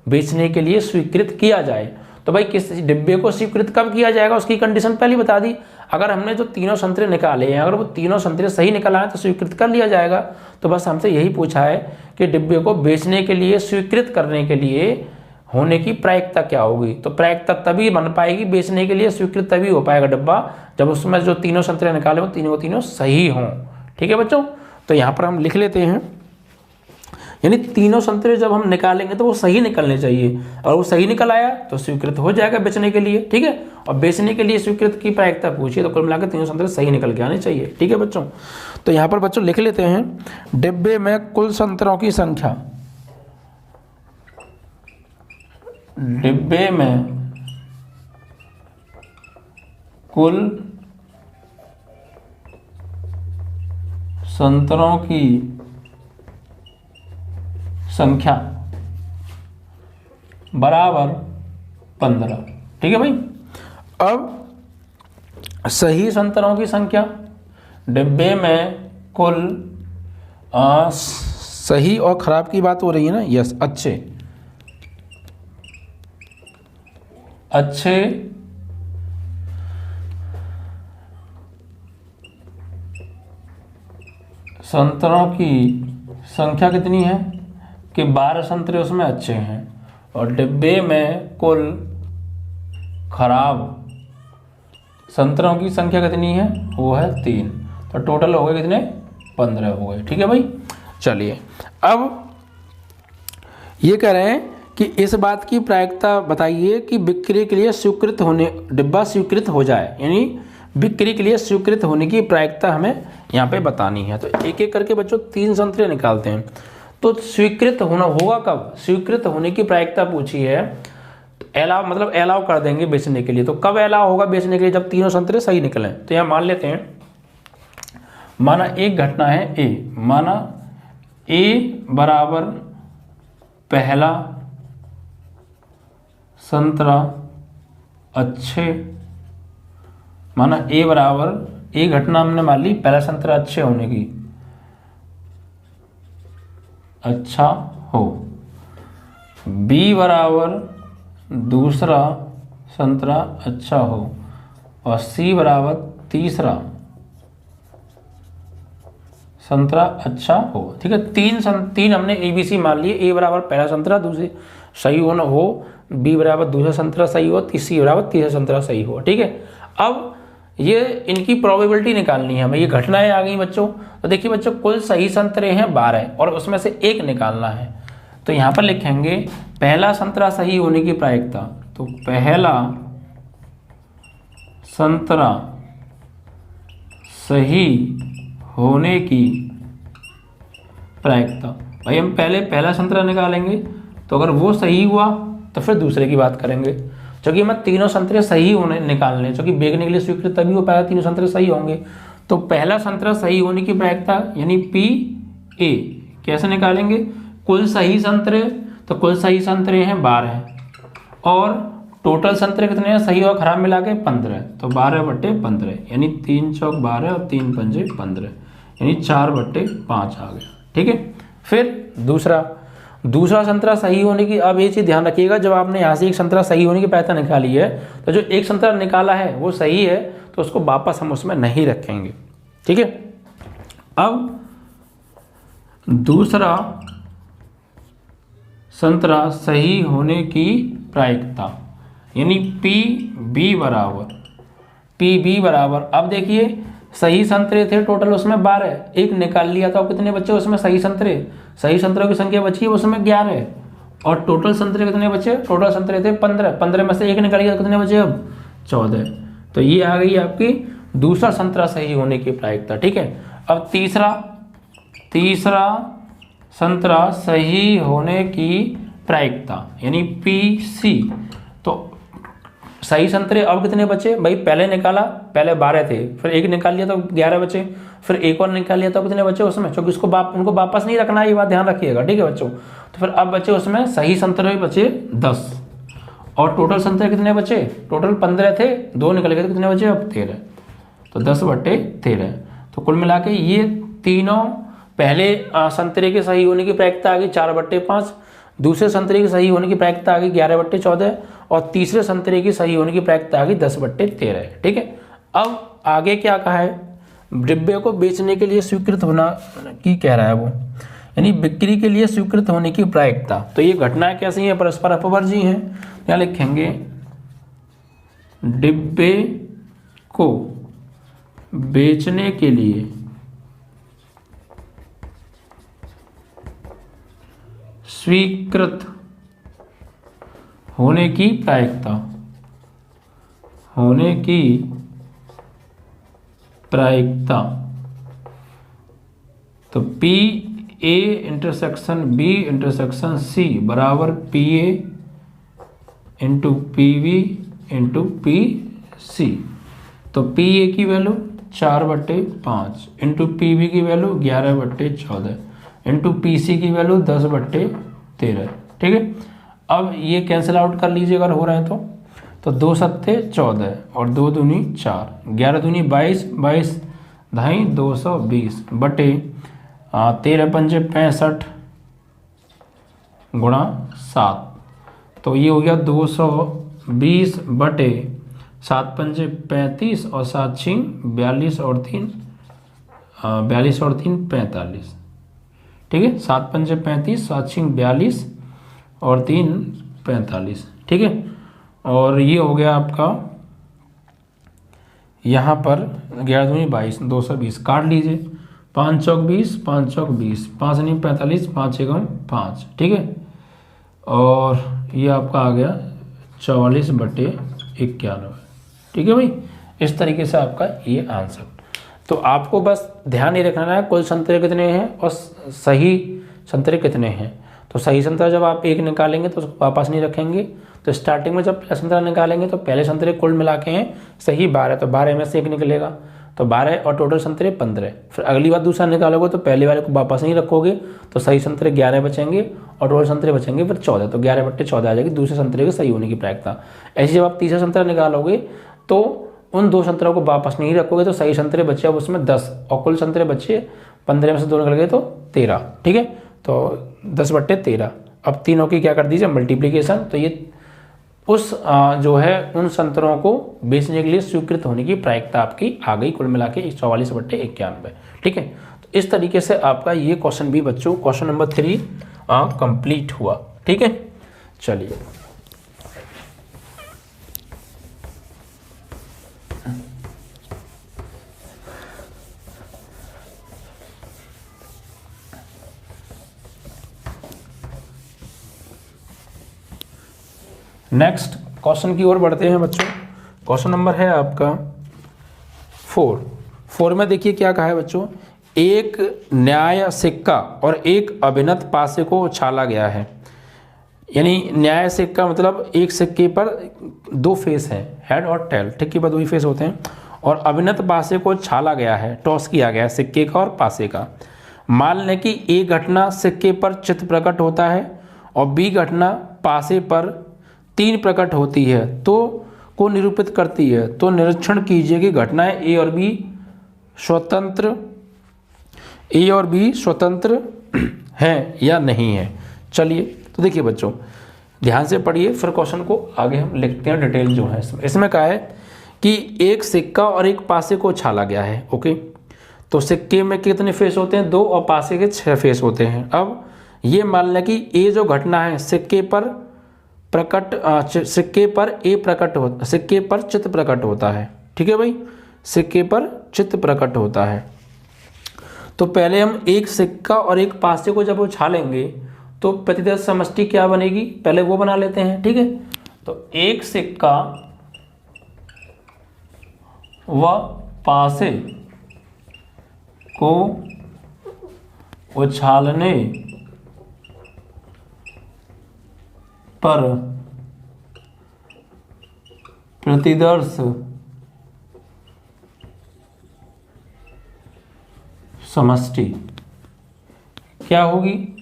बेचने के लिए स्वीकृत किया जाए। तो भाई किस डिब्बे को स्वीकृत कब किया जाएगा उसकी कंडीशन पहले बता दी। अगर हमने जो तीनों संतरे निकाले हैं, अगर वो तीनों संतरे सही निकल आए तो स्वीकृत कर लिया जाएगा। तो बस हमसे यही पूछा है कि डिब्बे को बेचने के लिए स्वीकृत करने के लिए होने की प्रायिकता क्या होगी। तो प्रायिकता तभी बन पाएगी, बेचने के लिए स्वीकृत तभी हो पाएगा डिब्बा जब उसमें जो तीनों संतरे निकाले वो तीनों तीनों सही हों, ठीक है बच्चों। तो यहाँ पर हम लिख लेते हैं, यानी तीनों संतरे जब हम निकालेंगे तो वो सही निकलने चाहिए, और वो सही निकल आया तो स्वीकृत हो जाएगा बेचने के लिए, ठीक है। और बेचने के लिए स्वीकृत की प्रायिकता पूछिए तो कुल मिलाकर तीनों संतरे सही निकल के आने चाहिए, ठीक है बच्चों। तो यहाँ पर बच्चों लिख लेते हैं डिब्बे में कुल संतरों की संख्या, डिब्बे में कुल संतरों की संख्या बराबर 15, ठीक है भाई। अब सही संतरों की संख्या, डिब्बे में कुल सही और खराब की बात हो रही है ना, यस, अच्छे संतरों की संख्या कितनी है कि 12 संतरे उसमें अच्छे हैं, और डिब्बे में कुल खराब संतरों की संख्या कितनी है, वो है 3। तो टोटल हो गए कितने, 15 हो गए, ठीक है भाई। चलिए अब ये कह रहे हैं कि इस बात की प्रायिकता बताइए कि बिक्री के लिए स्वीकृत होने, डिब्बा स्वीकृत हो जाए, यानी बिक्री के लिए स्वीकृत होने की प्रायिकता हमें यहाँ पे बतानी है। तो एक एक करके बच्चों 3 संतरे निकालते हैं। तो स्वीकृत होना होगा कब, स्वीकृत होने की प्रायिकता पूछी है, तो अलाउ मतलब अलाउ कर देंगे बेचने के लिए। तो कब अलाउ होगा बेचने के लिए, जब तीनों संतरे सही निकलें। तो यहाँ मान लेते हैं, माना एक घटना है ए, माना ए बराबर पहला संतरा अच्छे, माना ए बराबर, एक घटना हमने मान ली पहला संतरा अच्छे होने की, अच्छा हो। बी बराबर दूसरा संतरा अच्छा हो, और सी बराबर तीसरा संतरा अच्छा हो, ठीक है। तीन हमने ए बी सी मान लिए। ए बराबर पहला संतरा दूसरी सही होना हो, बी बराबर दूसरा संतरा सही हो, सी बराबर तीसरा संतरा सही हो, ठीक है। अब ये इनकी प्रोबेबिलिटी निकालनी है हमें। ये घटनाएं आ गई बच्चों। तो देखिए बच्चों कुल सही संतरे हैं 12 और उसमें से एक निकालना है। तो यहाँ पर लिखेंगे पहला संतरा सही होने की प्रायिकता। तो पहला संतरा सही होने की प्रायिकता, भाई हम पहले पहला संतरा निकालेंगे, तो अगर वो सही हुआ तो फिर दूसरे की बात करेंगे। क्योंकि हमें तीनों संतरे सही होने निकालने, क्योंकि बेचने के लिए स्वीकृत तभी हो पाएगा तीनों संतरे सही होंगे। तो पहला संतरा सही होने की प्रायिकता यानी पी ए कैसे निकालेंगे? कुल सही संतरे, तो कुल सही संतरे हैं 12 और टोटल संतरे कितने हैं सही और खराब मिला के 15, तो 12/15 यानी 3 चौक 12 और 3 पंजे 15 यानी 4/5 आ गया। ठीक है, फिर दूसरा संतरा सही होने की, अब ये चीज़ ध्यान रखिएगा, जब आपने यहाँ से एक संतरा सही होने की प्रायिकता निकाली है तो जो एक संतरा निकाला है वो सही है तो उसको वापस हम उसमें नहीं रखेंगे। ठीक है, अब दूसरा संतरा सही होने की प्रायिकता यानी पी बी बराबर, अब देखिए सही संतरे थे टोटल उसमें 12, एक निकाल लिया था, कितने बच्चे उसमें सही संतरों की संख्या बची है उसमें 11 और टोटल संतरे कितने बचे? टोटल संतरे थे 15 में से एक निकाल लिया तो कितने बचे अब? 14। तो ये आ गई आपकी दूसरा संतरा सही होने की प्रायिकता। ठीक है, अब तीसरा संतरा सही होने की प्रायिकता यानी पी, तो सही संतरे अब कितने बचे? भाई पहले निकाला, पहले 12 थे, फिर एक निकाल लिया तो 11 बचे, फिर एक और निकाल लिया तो कितने बचे उसमें? क्योंकि उनको वापस नहीं रखना है, ये बात ध्यान रखिएगा। ठीक है बच्चों, तो फिर अब बचे उसमें सही संतरे बचे 10 और टोटल संतरे कितने बचे? टोटल 15 थे, 2 निकल गए तो कितने बचे अब? 13, तो 10/13। तो कुल मिला के ये तीनों पहले संतरे के सही होने की प्रायिकता आ गई 4/5, दूसरे संतरे की सही होने की प्रायिकता आ गई 11/14 और तीसरे संतरे की सही होने की प्रायिकता आ गई 10/13। ठीक है, अब आगे क्या कहा है? डिब्बे को बेचने के लिए स्वीकृत होना की कह रहा है वो, यानी बिक्री के लिए स्वीकृत होने की प्रायिकता। तो ये घटनाएं कैसी हैं? परस्पर अपवर्जी हैं। यहाँ लिखेंगे डिब्बे को बेचने के लिए स्वीकृत होने की प्रायिकता, तो P A intersection B intersection C बराबर P A into P B into P C. तो पी ए की वैल्यू 4/5 इंटू पी बी की वैल्यू 11/14 इंटू पी सी की वैल्यू 10/13। ठीक है, अब ये कैंसिल आउट कर लीजिए अगर हो रहे हैं तो 2 सत्ते 14 और 2 दूनी 4, 11 दूनी 22, 22 ढाई 220 बटे 13 पंजे 65 गुणा 7, तो ये हो गया 220 बटे 7 पंजे 35 और 7 छीं 42 और 3 45। ठीक है, 7 पंजे 35, 7 छीं 42 और 3 45। ठीक है, और ये हो गया आपका यहाँ पर 11 दूनी 22, 220 काट लीजिए, 5 चौक 20, 5 चौक 20, 5 नहीं 45, 5 एकम 5। ठीक है, और ये आपका आ गया 44/91। ठीक है भाई, इस तरीके से आपका ये आंसर। तो आपको बस ध्यान ये रखना है कुल संतरे कितने हैं और सही संतरे कितने हैं। तो सही संतरा जब आप एक निकालेंगे तो उसको वापस नहीं रखेंगे। तो स्टार्टिंग में जब पहला संतरा निकालेंगे तो पहले संतरे कुल मिला के हैं सही 12, तो 12 में से एक निकलेगा, तो 12 और टोटल संतरे 15। फिर अगली बार दूसरा निकालोगे तो पहले वाले को वापस नहीं रखोगे, तो सही संतरे 11 बचेंगे और टोटल संतरे बचेंगे फिर 14, तो 11/14 आ जाएगी दूसरे संतरे के सही होने की प्रायिकता। ऐसे जब आप तीसरा संतरा निकालोगे तो उन 2 संतरों को वापस नहीं रखोगे, तो सही संतरे बचे अब उसमें 10 और कुल संतरे बचे 15 में से 2 निकल गए तो 13। ठीक है, तो 10/13। अब तीनों की क्या कर दीजिए मल्टीप्लीकेशन, तो ये उस जो है उन संतरों को बेचने के लिए स्वीकृत होने की प्रायिकता आपकी आ गई कुल मिला के 44/91। ठीक है, तो इस तरीके से आपका ये क्वेश्चन भी बच्चों क्वेश्चन नंबर 3 कंप्लीट हुआ। ठीक है, चलिए नेक्स्ट क्वेश्चन की ओर बढ़ते हैं बच्चों। क्वेश्चन नंबर है आपका 4 में देखिए क्या कहा है बच्चों, एक न्याय सिक्का और एक अभिनत पासे को उछाला गया है। यानी न्याय सिक्का मतलब एक सिक्के पर दो फेस है, हेड और टेल, ठीक है, पर दो ही फेस होते हैं। और अभिनत पासे को छाला गया है, टॉस किया गया है सिक्के का और पासे का। मान लें कि ए घटना सिक्के पर चित्त प्रकट होता है और बी घटना पासे पर 3 प्रकट होती है तो को निरूपित करती है। तो निरीक्षण कीजिए कि घटनाएं ए और बी स्वतंत्र हैं या नहीं है। चलिए तो देखिए बच्चों, ध्यान से पढ़िए, फिर क्वेश्चन को आगे हम लिखते हैं डिटेल जो है। इसमें कहा है कि एक सिक्का और एक पासे को छाला गया है। ओके, तो सिक्के में कितने फेस होते हैं? 2 और पासे के 6 फेस होते हैं। अब ये मान लें कि ए जो घटना है सिक्के पर चित्त प्रकट होता है। ठीक है भाई, सिक्के पर चित्त प्रकट होता है। तो पहले हम एक सिक्का और एक पासे को जब उछालेंगे तो प्रतिदर्श समष्टि क्या बनेगी, पहले वो बना लेते हैं। ठीक है, तो एक सिक्का व पासे को उछालने पर प्रतिदर्श समष्टि क्या होगी?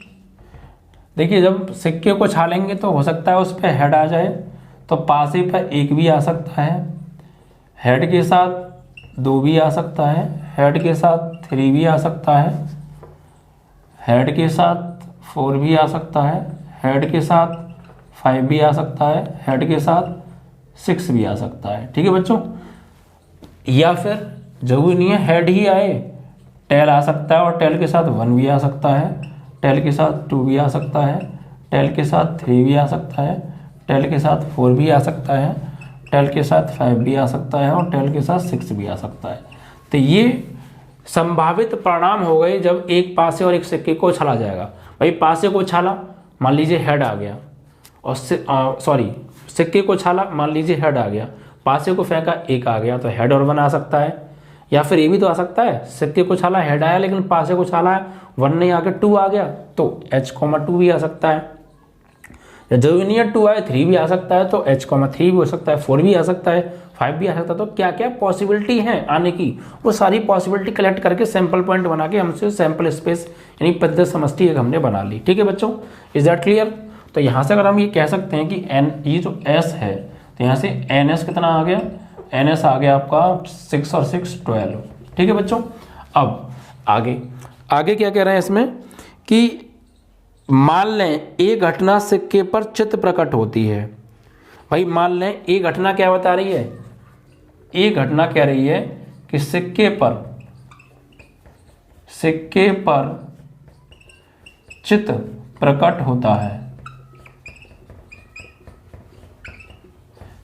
देखिए, जब सिक्के को छालेंगे तो हो सकता है उस पर हेड आ जाए, तो पासे पर 1 भी आ सकता है, हेड के साथ 2 भी आ सकता है, हेड के साथ 3 भी आ सकता है, हेड के साथ 4 भी आ सकता है, हेड के साथ 5 भी आ सकता है, हेड के साथ 6 भी आ सकता है। ठीक है बच्चों, या फिर जरूरी नहीं है हेड ही आए, टेल आ सकता है और टेल के साथ 1 भी आ सकता है, टेल के साथ 2 भी आ सकता है, टेल के साथ 3 भी आ सकता है, टेल के साथ 4 भी आ सकता है, टेल के साथ 5 भी आ सकता है और टेल के साथ 6 भी आ सकता है। तो ये संभावित परिणाम हो गए जब एक पासे और एक सिक्के को उछाला जाएगा। भाई पासे को उछाला, मान लीजिए हेड आ गया, और सिक्के को उछाला, मान लीजिए हेड आ गया, पासे को फेंका 1 आ गया, तो हेड और 1 आ सकता है। या फिर ये भी तो आ सकता है, सिक्के को छाला हेड आया लेकिन पासे को छाला 1 नहीं आ गया 2 आ गया, तो H,2 भी आ सकता है। या जरूरी नहीं है 2 आए, 3 भी आ सकता है, तो H,3 भी हो सकता है, 4 भी आ सकता है, 5 भी आ सकता है। तो क्या क्या पॉसिबिलिटी है आने की, वो सारी पॉसिबिलिटी कलेक्ट करके सैंपल पॉइंट बना के हमसे सैंपल स्पेस यानी प्रतिदर्श समष्टि एक हमने बना ली। ठीक है बच्चों, इज दैट क्लियर? तो यहाँ से अगर हम ये कह सकते हैं कि N ये जो S है, तो यहाँ से NS कितना आ गया? NS आ गया आपका 6 और 6 12। ठीक है बच्चों, अब आगे क्या कह रहे हैं इसमें कि मान लें ए घटना सिक्के पर चित्त प्रकट होती है। भाई मान लें ए घटना क्या बता रही है? ए घटना कह रही है कि सिक्के पर चित्त प्रकट होता है।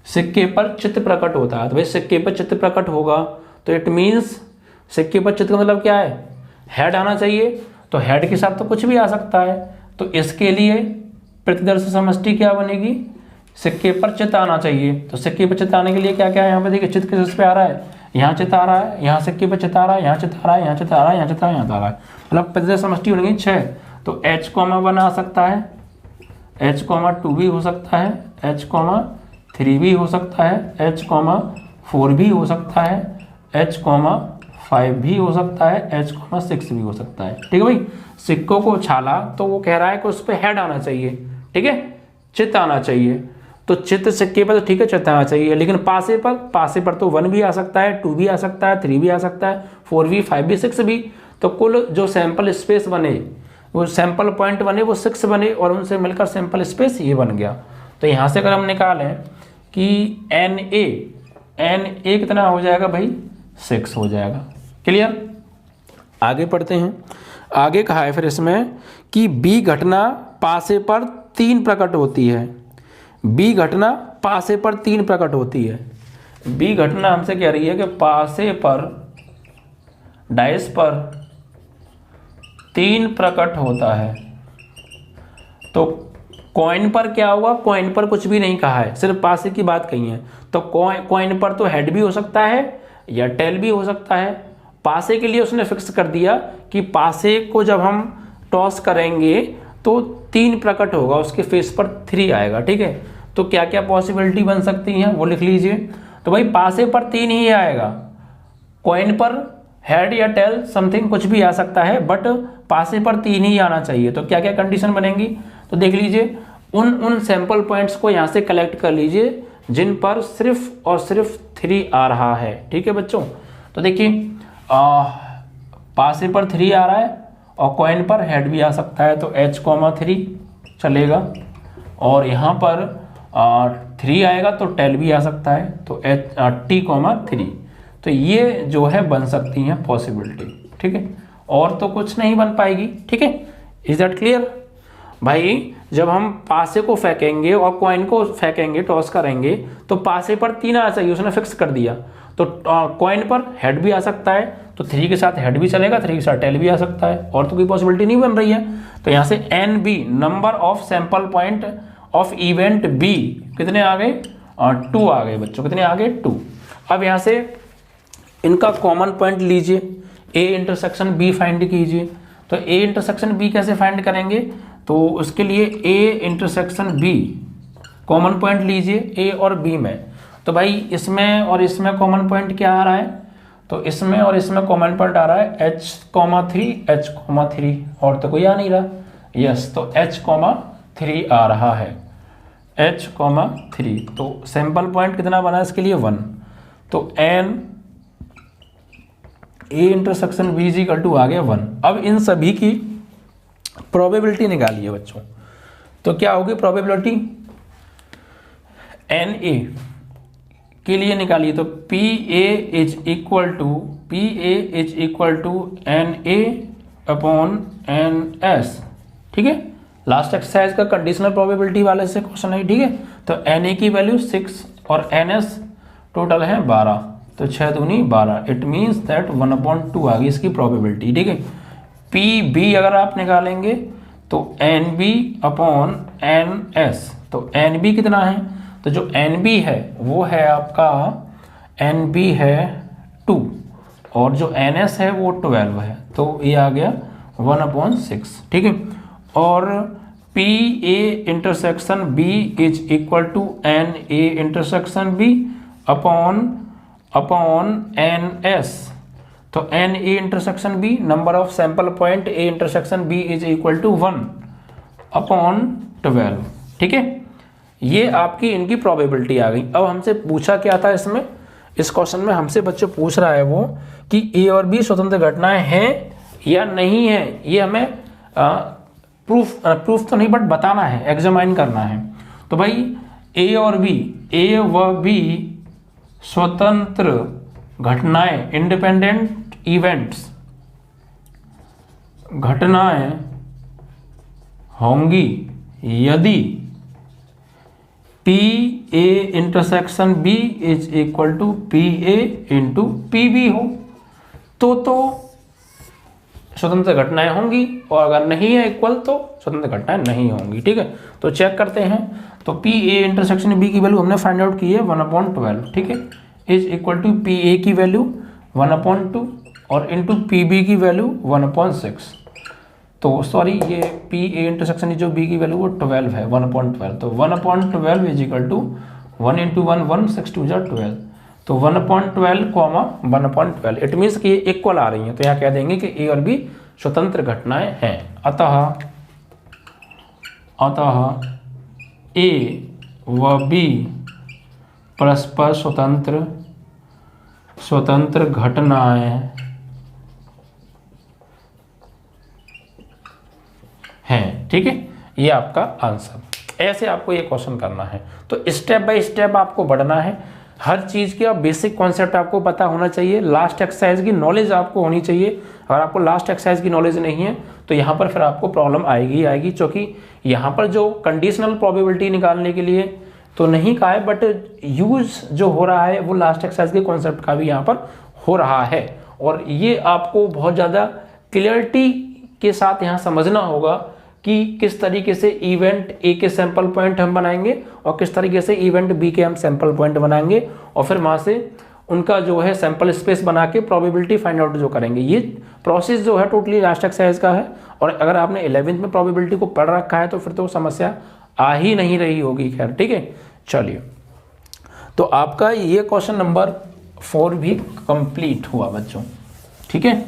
सिक्के पर चित्त प्रकट होता है, तो भाई सिक्के पर चित्त प्रकट होगा तो इट मीन्स सिक्के पर चित्त का मतलब क्या है? हेड आना चाहिए, तो हेड के साथ तो कुछ भी आ सकता है। तो इसके लिए प्रतिदर्श समष्टि क्या बनेगी? सिक्के पर चित्त आना चाहिए। तो सिक्के पर चित्त आने के लिए क्या क्या है? यहाँ पे देखिए चित्त किस पे आ रहा है? यहाँ चित्त आ रहा है, यहाँ सिक्के पर चित्त आ रहा है, यहाँ चित्त आ रहा है, यहाँ चित्त आ रहा है, यहाँ चित्त आ रहा है, यहाँ आ रहा है, मतलब प्रतिदर्श समष्टि बनेगी 6। तो H,1 आ सकता है, H,2 भी हो सकता है, H,3 भी हो सकता है, H,4 भी हो सकता है, H,5 भी हो सकता है, H,6 भी हो सकता है। ठीक है भाई, सिक्कों को छाला तो वो कह रहा है कि उस पर हेड आना चाहिए, ठीक है, चित्त आना चाहिए। तो चित्त सिक्के पर तो ठीक है चित्त आना चाहिए, लेकिन पासे पर तो 1 भी आ सकता है, 2 भी आ सकता है, 3 भी आ सकता है, 4 भी, 5 भी, 6 भी। तो कुल जो सैंपल स्पेस बने, वो सैंपल पॉइंट बने वो 6 बने और उनसे मिलकर सैंपल स्पेस ये बन गया। तो यहाँ से अगर हम निकालें कि NA कितना हो जाएगा भाई? 6 हो जाएगा। क्लियर? आगे पढ़ते हैं। आगे कहा है फिर इसमें कि B घटना पासे पर 3 प्रकट होती है। B घटना पासे पर 3 प्रकट होती है। B घटना हमसे कह रही है कि पासे पर डाइस पर 3 प्रकट होता है। तो कॉइन पर क्या हुआ? कॉइन पर कुछ भी नहीं कहा है, सिर्फ पासे की बात कही है। तो कॉइन पर तो हेड भी हो सकता है या टेल भी हो सकता है, पासे के लिए उसने फिक्स कर दिया कि पासे को जब हम टॉस करेंगे तो 3 प्रकट होगा, उसके फेस पर 3 आएगा। ठीक है, तो क्या क्या पॉसिबिलिटी बन सकती हैं वो लिख लीजिए। तो भाई पासे पर 3 ही आएगा, कॉइन पर हेड या टेल समथिंग कुछ भी आ सकता है, बट पासे पर 3 ही आना चाहिए। तो क्या क्या कंडीशन बनेंगी तो देख लीजिए, उन सैंपल पॉइंट्स को यहाँ से कलेक्ट कर लीजिए जिन पर सिर्फ और सिर्फ 3 आ रहा है। ठीक है बच्चों, तो देखिए पासे पर 3 आ रहा है और कॉइन पर हेड भी आ सकता है, तो H,3 चलेगा, और यहाँ पर 3 आएगा तो टेल भी आ सकता है, तो T,3। तो ये जो है बन सकती हैं पॉसिबिलिटी। ठीक है, और तो कुछ नहीं बन पाएगी। ठीक है, इज दैट क्लियर भाई? जब हम पासे को फेंकेंगे और कॉइन को फेंकेंगे, टॉस करेंगे, तो पासे पर 3 आना चाहिए, उसने फिक्स कर दिया। तो कॉइन पर हेड भी आ सकता है, तो 3 के साथ हेड भी चलेगा, 3 के साथ टेल भी आ सकता है, और तो कोई पॉसिबिलिटी नहीं बन रही है। तो यहाँ से NB number of sample point of event B कितने आ गए? 2 आ गए बच्चों। कितने आ गए? 2। अब यहाँ से इनका कॉमन पॉइंट लीजिए, A इंटरसेक्शन B फाइंड कीजिए। तो A इंटरसेक्शन B कैसे फाइंड करेंगे? तो उसके लिए A intersection B common point लीजिए A और B में। तो भाई इसमें और इसमें कॉमन पॉइंट क्या आ रहा है? तो इसमें और इसमें कॉमन पॉइंट आ रहा है H,3 H,3, और तो कोई आ नहीं रहा। यस, तो H,3 आ रहा है, H,3। तो सैंपल पॉइंट कितना बना इसके लिए? 1। तो N A इंटरसेक्शन B = आ गया 1। अब इन सभी की प्रोबेबिलिटी निकालिए बच्चों। तो क्या होगी प्रोबेबिलिटी? NA के लिए निकालिए, तो PA is equal to NA/NS। ठीक है, लास्ट एक्सरसाइज का कंडीशनल प्रोबेबिलिटी वाले से क्वेश्चन है। ठीक है, तो NA की वैल्यू 6 और NS टोटल है 12, तो 6 दूनी 12। इट मीन्स दैट 1/2 आ गई इसकी प्रोबेबिलिटी। ठीक है, PB अगर आप निकालेंगे तो NB/NS, तो NB कितना है? तो जो NB है वो है आपका, NB है 2, और जो NS है वो 12 है, तो ये आ गया 1/6। ठीक है, और PA intersection B is equal to NA intersection B upon NS। तो NA intersection B number of sample point A intersection B is equal to 1/12। ठीक है, ये आपकी इनकी प्रोबेबिलिटी आ गई। अब हमसे पूछा क्या था इसमें, इस क्वेश्चन में हमसे बच्चे पूछ रहा है वो कि A और B स्वतंत्र घटनाएं हैं या नहीं है। ये हमें प्रूफ तो नहीं बट बताना है, एग्जामाइन करना है। तो भाई A और B, A व B स्वतंत्र घटनाएं, इंडिपेंडेंट इवेंट्स, घटनाएं होंगी यदि PA intersection B is equal to PA into PB हो, तो स्वतंत्र घटनाएं होंगी, और अगर नहीं है इक्वल तो स्वतंत्र घटनाएं नहीं होंगी। ठीक है, तो चेक करते हैं। तो PA इंटरसेक्शन B की वैल्यू हमने फाइंड आउट की है 1/12। ठीक है, इज इक्वल टू PA की वैल्यू 1/2 और इंटू PB की वैल्यू 1/6। तो सॉरी, ये PA इंटरसेक्शन जो B की वैल्यू वो 12 है, 1/12। तो 1/12 इज इक्वल टू 1 × 1 1 6 2 12। तो 1/12, 1/12 इट मीन्स कि ये इक्वल आ रही हैं। तो यहाँ कह देंगे कि A और B स्वतंत्र घटनाएं हैं। अतः A व B परस्पर स्वतंत्र घटनाएं हैं। ठीक है, ये आपका आंसर। ऐसे आपको ये क्वेश्चन करना है। तो स्टेप बाय स्टेप आपको बढ़ना है। हर चीज़ का बेसिक कॉन्सेप्ट आपको पता होना चाहिए। लास्ट एक्सरसाइज की नॉलेज आपको होनी चाहिए। अगर आपको लास्ट एक्सरसाइज की नॉलेज नहीं है तो यहाँ पर फिर आपको प्रॉब्लम आएगी, क्योंकि यहाँ पर जो कंडीशनल प्रोबेबिलिटी निकालने के लिए तो नहीं कहा है, बट यूज जो हो रहा है वो लास्ट एक्सरसाइज के कॉन्सेप्ट का भी यहाँ पर हो रहा है। और ये आपको बहुत ज़्यादा क्लियरिटी के साथ यहाँ समझना होगा कि किस तरीके से इवेंट ए के सैंपल पॉइंट हम बनाएंगे और किस तरीके से इवेंट बी के हम सैंपल पॉइंट बनाएंगे, और फिर वहाँ से उनका जो है सैंपल स्पेस बना के प्रोबेबिलिटी फाइंड आउट जो करेंगे। ये प्रोसेस जो है टोटली लास्ट एक्सरसाइज का है, और अगर आपने 11th में प्रोबेबिलिटी को पढ़ रखा है तो फिर तो समस्या आ ही नहीं रही होगी। खैर ठीक है, चलिए तो आपका ये क्वेश्चन नंबर 4 भी कंप्लीट हुआ बच्चों। ठीक है,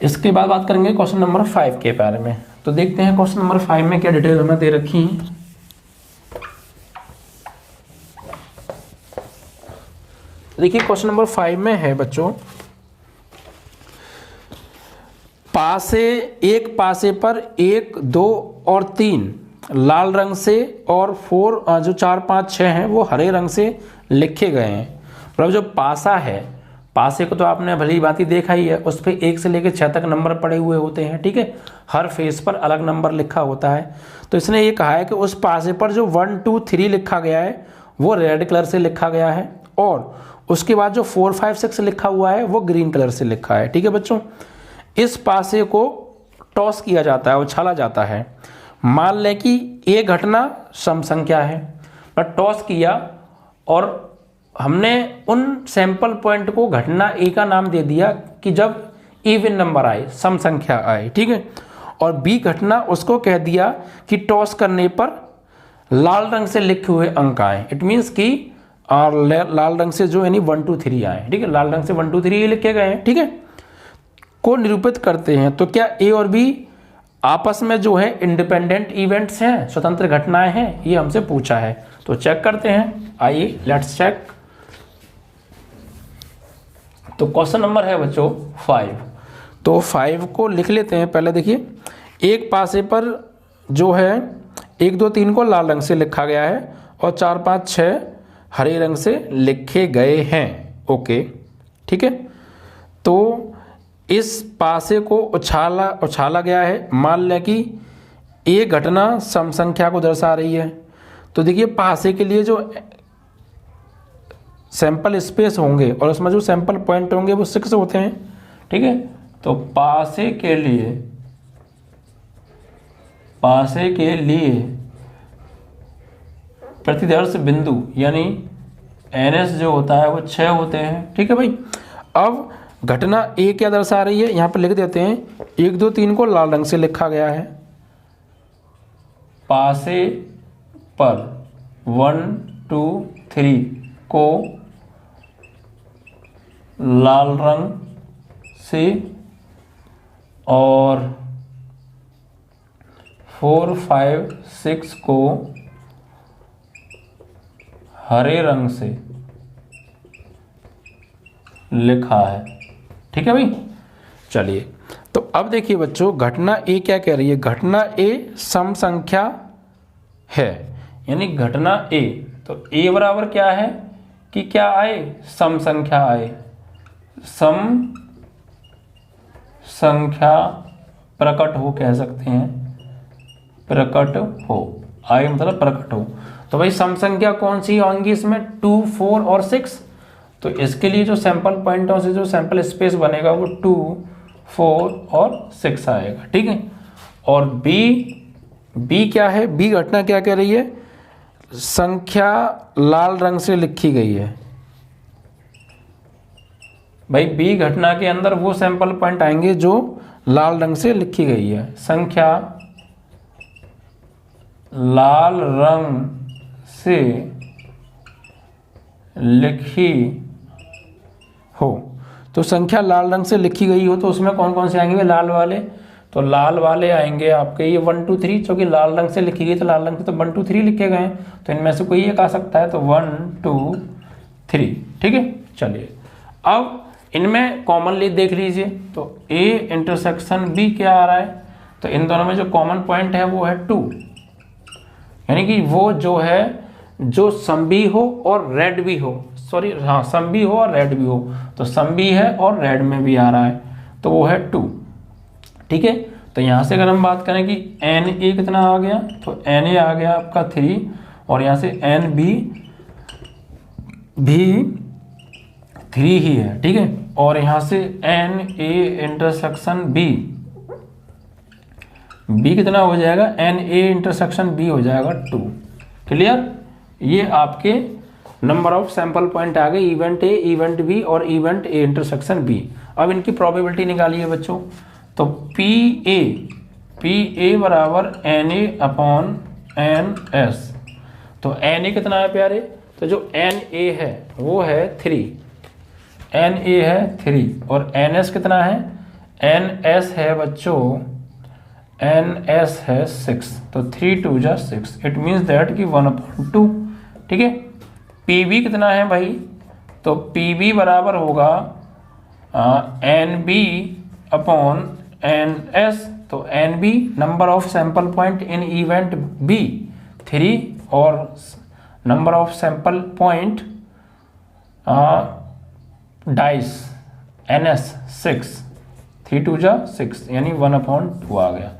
इसके बाद बात करेंगे क्वेश्चन नंबर 5 के बारे में। तो देखते हैं क्वेश्चन नंबर 5 में क्या डिटेल हमें दे रखी है। देखिए क्वेश्चन नंबर 5 में है बच्चों, एक पासे पर 1, 2 और 3 लाल रंग से और 4 जो 4, 5, 6 हैं वो हरे रंग से लिखे गए हैं। मतलब जो पासा है, पासे को तो आपने भली बात ही देखा ही है, उस पर 1 से लेकर 6 तक नंबर पड़े हुए होते हैं। ठीक है, हर फेस पर अलग नंबर लिखा होता है। तो इसने ये कहा है कि उस पासे पर जो 1, 2, 3 लिखा गया है वो रेड कलर से लिखा गया है, और उसके बाद जो 4, 5, 6 लिखा हुआ है वो ग्रीन कलर से लिखा है। ठीक है बच्चों, इस पासे को टॉस किया जाता है, उछाला जाता है। मान लें कि ये घटना सम संख्या है, पर टॉस किया और हमने उन सैंपल पॉइंट को घटना ए का नाम दे दिया कि जब इवन नंबर आए, सम संख्या आए। ठीक है, और बी घटना उसको कह दिया कि टॉस करने पर लाल रंग से लिखे हुए अंक आए। इट मीन्स कि लाल रंग से जो यानी 1, 2, 3 आए। ठीक है, लाल रंग से 1, 2, 3 लिखे गए हैं। ठीक है, को निरूपित करते हैं। तो क्या ए और बी आपस में जो है इंडिपेंडेंट इवेंट्स हैं, स्वतंत्र घटनाएं हैं, ये हमसे पूछा है। तो चेक करते हैं, आइए लेट्स चेक। तो क्वेश्चन नंबर है बच्चों 5। तो 5 को लिख लेते हैं। पहले देखिए, एक पासे पर जो है 1, 2, 3 को लाल रंग से लिखा गया है और 4, 5, 6 हरे रंग से लिखे गए हैं। ओके, ठीक है, तो इस पासे को उछाला गया है। मान लें कि ये घटना सम संख्या को दर्शा रही है। तो देखिए पासे के लिए जो सैंपल स्पेस होंगे और उसमें जो सैंपल पॉइंट होंगे वो 6 होते हैं। ठीक है, तो पासे के लिए प्रतिदर्श बिंदु यानी NS जो होता है वो 6 होते हैं। ठीक है भाई, अब घटना ए क्या दर्शा रही है, यहां पर लिख देते हैं 1, 2, 3 को लाल रंग से लिखा गया है। पासे पर 1, 2, 3 को लाल रंग से और 4, 5, 6 को हरे रंग से लिखा है। ठीक है भाई, चलिए तो अब देखिए बच्चों, घटना ए क्या कह रही है। घटना ए सम संख्या है, यानी घटना ए, तो ए बराबर क्या है कि क्या आए, सम संख्या आए। सम संख्या प्रकट हो कह सकते हैं, प्रकट हो, आए मतलब प्रकट हो। तो भाई सम संख्या कौन सी होंगी इसमें, 2, 4 और 6। तो इसके लिए जो सैंपल पॉइंटों से जो सैंपल स्पेस बनेगा वो 2, 4 और 6 आएगा। ठीक है, और बी क्या है, बी घटना क्या कह रही है, संख्या लाल रंग से लिखी गई है। भाई बी घटना के अंदर वो सैंपल पॉइंट आएंगे जो लाल रंग से लिखी गई है। संख्या लाल रंग से लिखी हो, तो संख्या लाल रंग से लिखी गई हो तो उसमें कौन कौन से आएंगे, लाल वाले। तो लाल वाले आएंगे आपके ये 1, 2, 3, क्योंकि लाल रंग से लिखी गई तो लाल रंग से तो 1, 2, 3 लिखे गए हैं, तो इनमें से कोई एक आ सकता है। तो 1, 2, 3। ठीक है, चलिए अब इनमें कॉमनली देख लीजिए। तो ए इंटरसेक्शन बी क्या आ रहा है, तो इन दोनों में जो कॉमन पॉइंट है वो है 2, यानी कि वो जो है जो सम भी हो और रेड भी हो, सॉरी हाँ सम भी हो और रेड भी हो, तो सम भी है और रेड में भी आ रहा है, तो वो है 2। ठीक है, तो यहाँ से अगर हम बात करें कि एन ए कितना आ गया, तो एन ए आ गया आपका 3, और यहाँ से एन बी भी 3 ही है। ठीक है, और यहाँ से एन ए इंटरसेक्शन बी कितना हो जाएगा, एन ए इंटरसेक्शन बी हो जाएगा 2। क्लियर, ये आपके नंबर ऑफ सैंपल पॉइंट आ गए, इवेंट ए, इवेंट बी और इवेंट ए इंटरसेक्शन बी। अब इनकी प्रोबेबिलिटी निकालिए बच्चों। तो पी ए बराबर N A upon N S. तो एन ए कितना है प्यारे? तो जो एन ए है वो है 3, एन ए है 3 और एन एस कितना है? एन एस है बच्चों, एन एस है 6। तो 3 2 जा 6, इट मीन्स दैट कि 1/2। ठीक है। पी बी कितना है भाई? तो पी बी बराबर होगा N B upon N S. तो N B number of sample point in event B 3 और number of sample point dice N S 6, 3 2 जा 6 यानी 1/2 आ गया।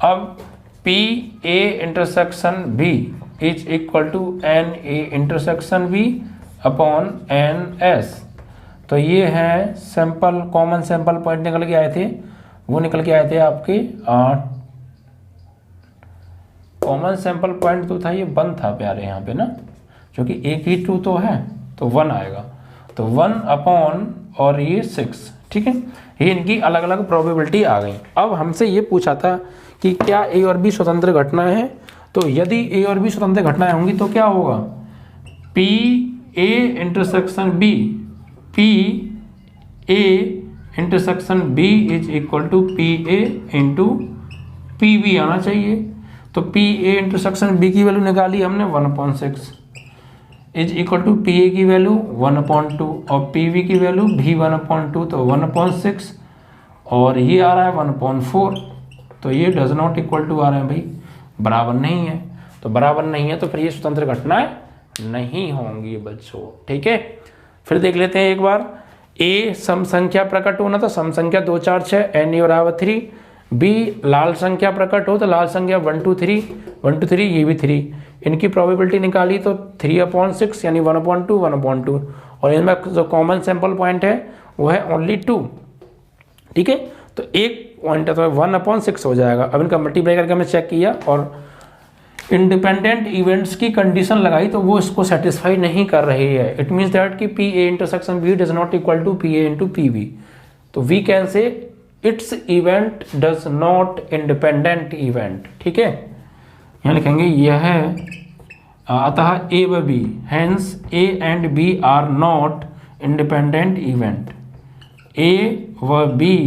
अब P A intersection B is equal to N A intersection B upon N S. तो ये है सैंपल, कॉमन सैंपल पॉइंट निकल के आए थे, वो निकल के आए थे आपके कॉमन सैंपल पॉइंट तो था ये 1 था प्यारे यहाँ पे ना, क्योंकि एक ही 2 तो है तो 1 आएगा। तो 1 अपॉन और ये 6। ठीक है। ये इनकी अलग अलग प्रोबेबिलिटी आ गई। अब हमसे ये पूछा था कि क्या ए और बी स्वतंत्र घटनाएं हैं? तो यदि ए और बी स्वतंत्र घटनाएं होंगी तो क्या होगा? P A intersection B, P A intersection B is equal to P A into P B आना चाहिए। तो पी ए इंटरसेक्शन बी की वैल्यू निकाली हमने 1/6 is equal to P A की वैल्यू 1/2 और पी बी की वैल्यू भी 1/2 तो 1/6 और ये आ रहा है 1/4। तो ये डज नॉट इक्वल टू आ रहा है भाई, बराबर नहीं है। तो बराबर नहीं है तो फिर ये स्वतंत्र घटनाएं नहीं होंगी बच्चों। ठीक है। फिर देख लेते हैं एक बार। ए सम संख्या प्रकट होना तो सम संख्या 2 4 6 एन ए बराबर 3। बी लाल संख्या प्रकट हो तो लाल संख्या 1 2 3 1 2 3 ये भी 3। इनकी प्रोबेबिलिटी निकाली तो 3/6 यानी 1/2 1/2 और इनमें जो कॉमन सैंपल पॉइंट है वो है ओनली 2। ठीक है। तो एक पॉइंट है तो 1/6 हो जाएगा। अब इनका मल्टीप्लाई करके हमने चेक किया और इंडिपेंडेंट इवेंट्स की कंडीशन लगाई तो वो इसको सेटिस्फाई नहीं कर रही है। इट मीन्स दैट कि P A intersection B does not equal to P A into P B. तो we can say it's event does not independent event. ठीक है। यहाँ लिखेंगे यह अतः ए व B, hence A and B are not independent event. A व B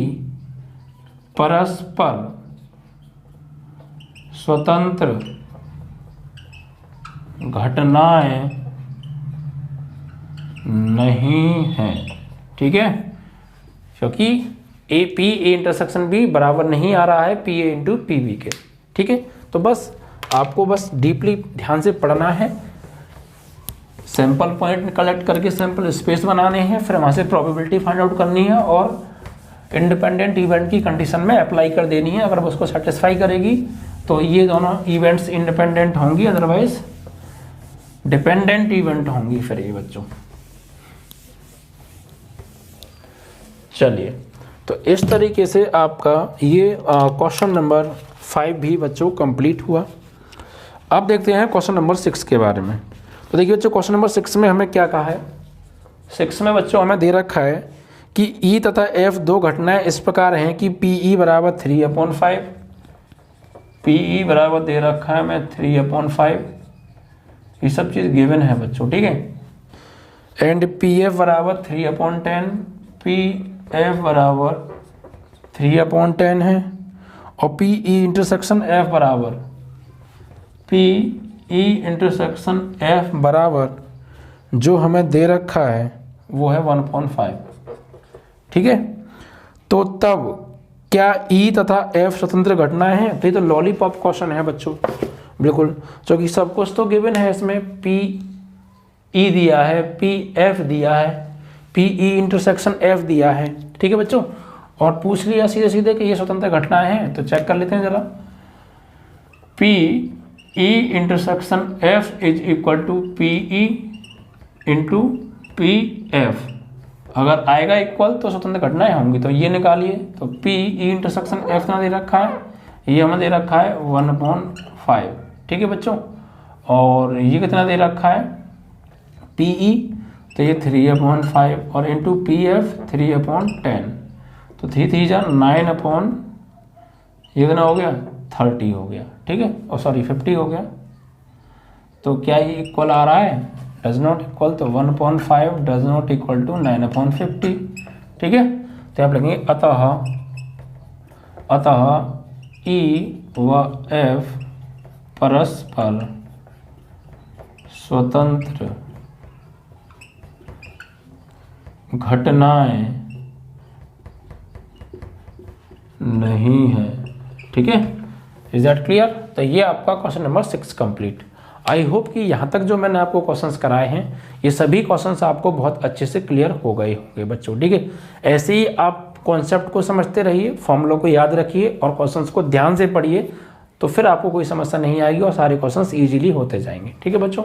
परस्पर स्वतंत्र घटनाएं नहीं हैं। ठीक है। क्योंकि A P A intersection B बराबर नहीं आ रहा है P A into P B के। ठीक है। तो बस आपको बस डीपली ध्यान से पढ़ना है, सैंपल पॉइंट कलेक्ट करके सैंपल स्पेस बनाने हैं, फिर वहाँ से प्रोबेबिलिटी फाइंड आउट करनी है और इंडिपेंडेंट इवेंट की कंडीशन में अप्लाई कर देनी है। अगर उसको सेटिस्फाई करेगी तो ये दोनों इवेंट्स इंडिपेंडेंट होंगी, अदरवाइज डिपेंडेंट इवेंट होंगी फिर ये बच्चों। चलिए, तो इस तरीके से आपका ये क्वेश्चन नंबर 5 भी बच्चों कंप्लीट हुआ। अब देखते हैं क्वेश्चन नंबर 6 के बारे में। तो देखिए बच्चों, क्वेश्चन नंबर 6 में हमें क्या कहा है? 6 में बच्चों हमें दे रखा है कि E तथा F दो घटनाएं इस प्रकार हैं कि PE बराबर 3/5, PE बराबर दे रखा है मैं 3/5, ये सब चीज़ गिवन है बच्चों। ठीक है। एंड PF बराबर 3/10, PF बराबर 3/10 है और PE इंटरसेक्शन F बराबर PE इंटरसेक्शन F बराबर जो हमें दे रखा है वो है 1/5। ठीक है। तो तब क्या E तथा F स्वतंत्र घटनाएं हैं? तो ये तो लॉलीपॉप क्वेश्चन है बच्चों, बिल्कुल, क्योंकि सब कुछ तो गिवन है इसमें। PE दिया है, PF दिया है, PE इंटरसेक्शन F दिया है। ठीक है बच्चों। और पूछ लिया सीधे सीधे कि ये स्वतंत्र घटनाएं हैं, तो चेक कर लेते हैं जरा। PE intersection F is equal to PE into PF। अगर आएगा इक्वल तो स्वतंत्र घटनाएं होंगी, तो ये निकालिए। तो PE इंटरसेक्शन F ना दे रखा है, ये हमें दे रखा है 1/5। ठीक है बच्चों। और ये कितना दे रखा है PE, तो ये 3/5 और इंटू PF 3/10, तो 3 3 जा 9 ये कितना हो गया 30 हो गया, ठीक है, और सॉरी 50 हो गया। तो क्या ये इक्वल आ रहा है, डज नॉट इक्वल, तो 1/5 डज नॉट इक्वल टू 9/50, ठीक है। तो आप लिखेंगे अतः E व F परस्पर स्वतंत्र घटनाएं नहीं है, ठीक है। Is that clear? तो ये आपका question number 6 complete. I hope कि यहाँ तक जो मैंने आपको क्वेश्चंस कराए हैं ये सभी क्वेश्चंस आपको बहुत अच्छे से क्लियर हो गए होंगे बच्चों, ठीक है। ऐसे ही आप कॉन्सेप्ट को समझते रहिए, फॉर्मूलों को याद रखिए और क्वेश्चंस को ध्यान से पढ़िए, तो फिर आपको कोई समस्या नहीं आएगी और सारे क्वेश्चंस इजीली होते जाएंगे, ठीक है बच्चों।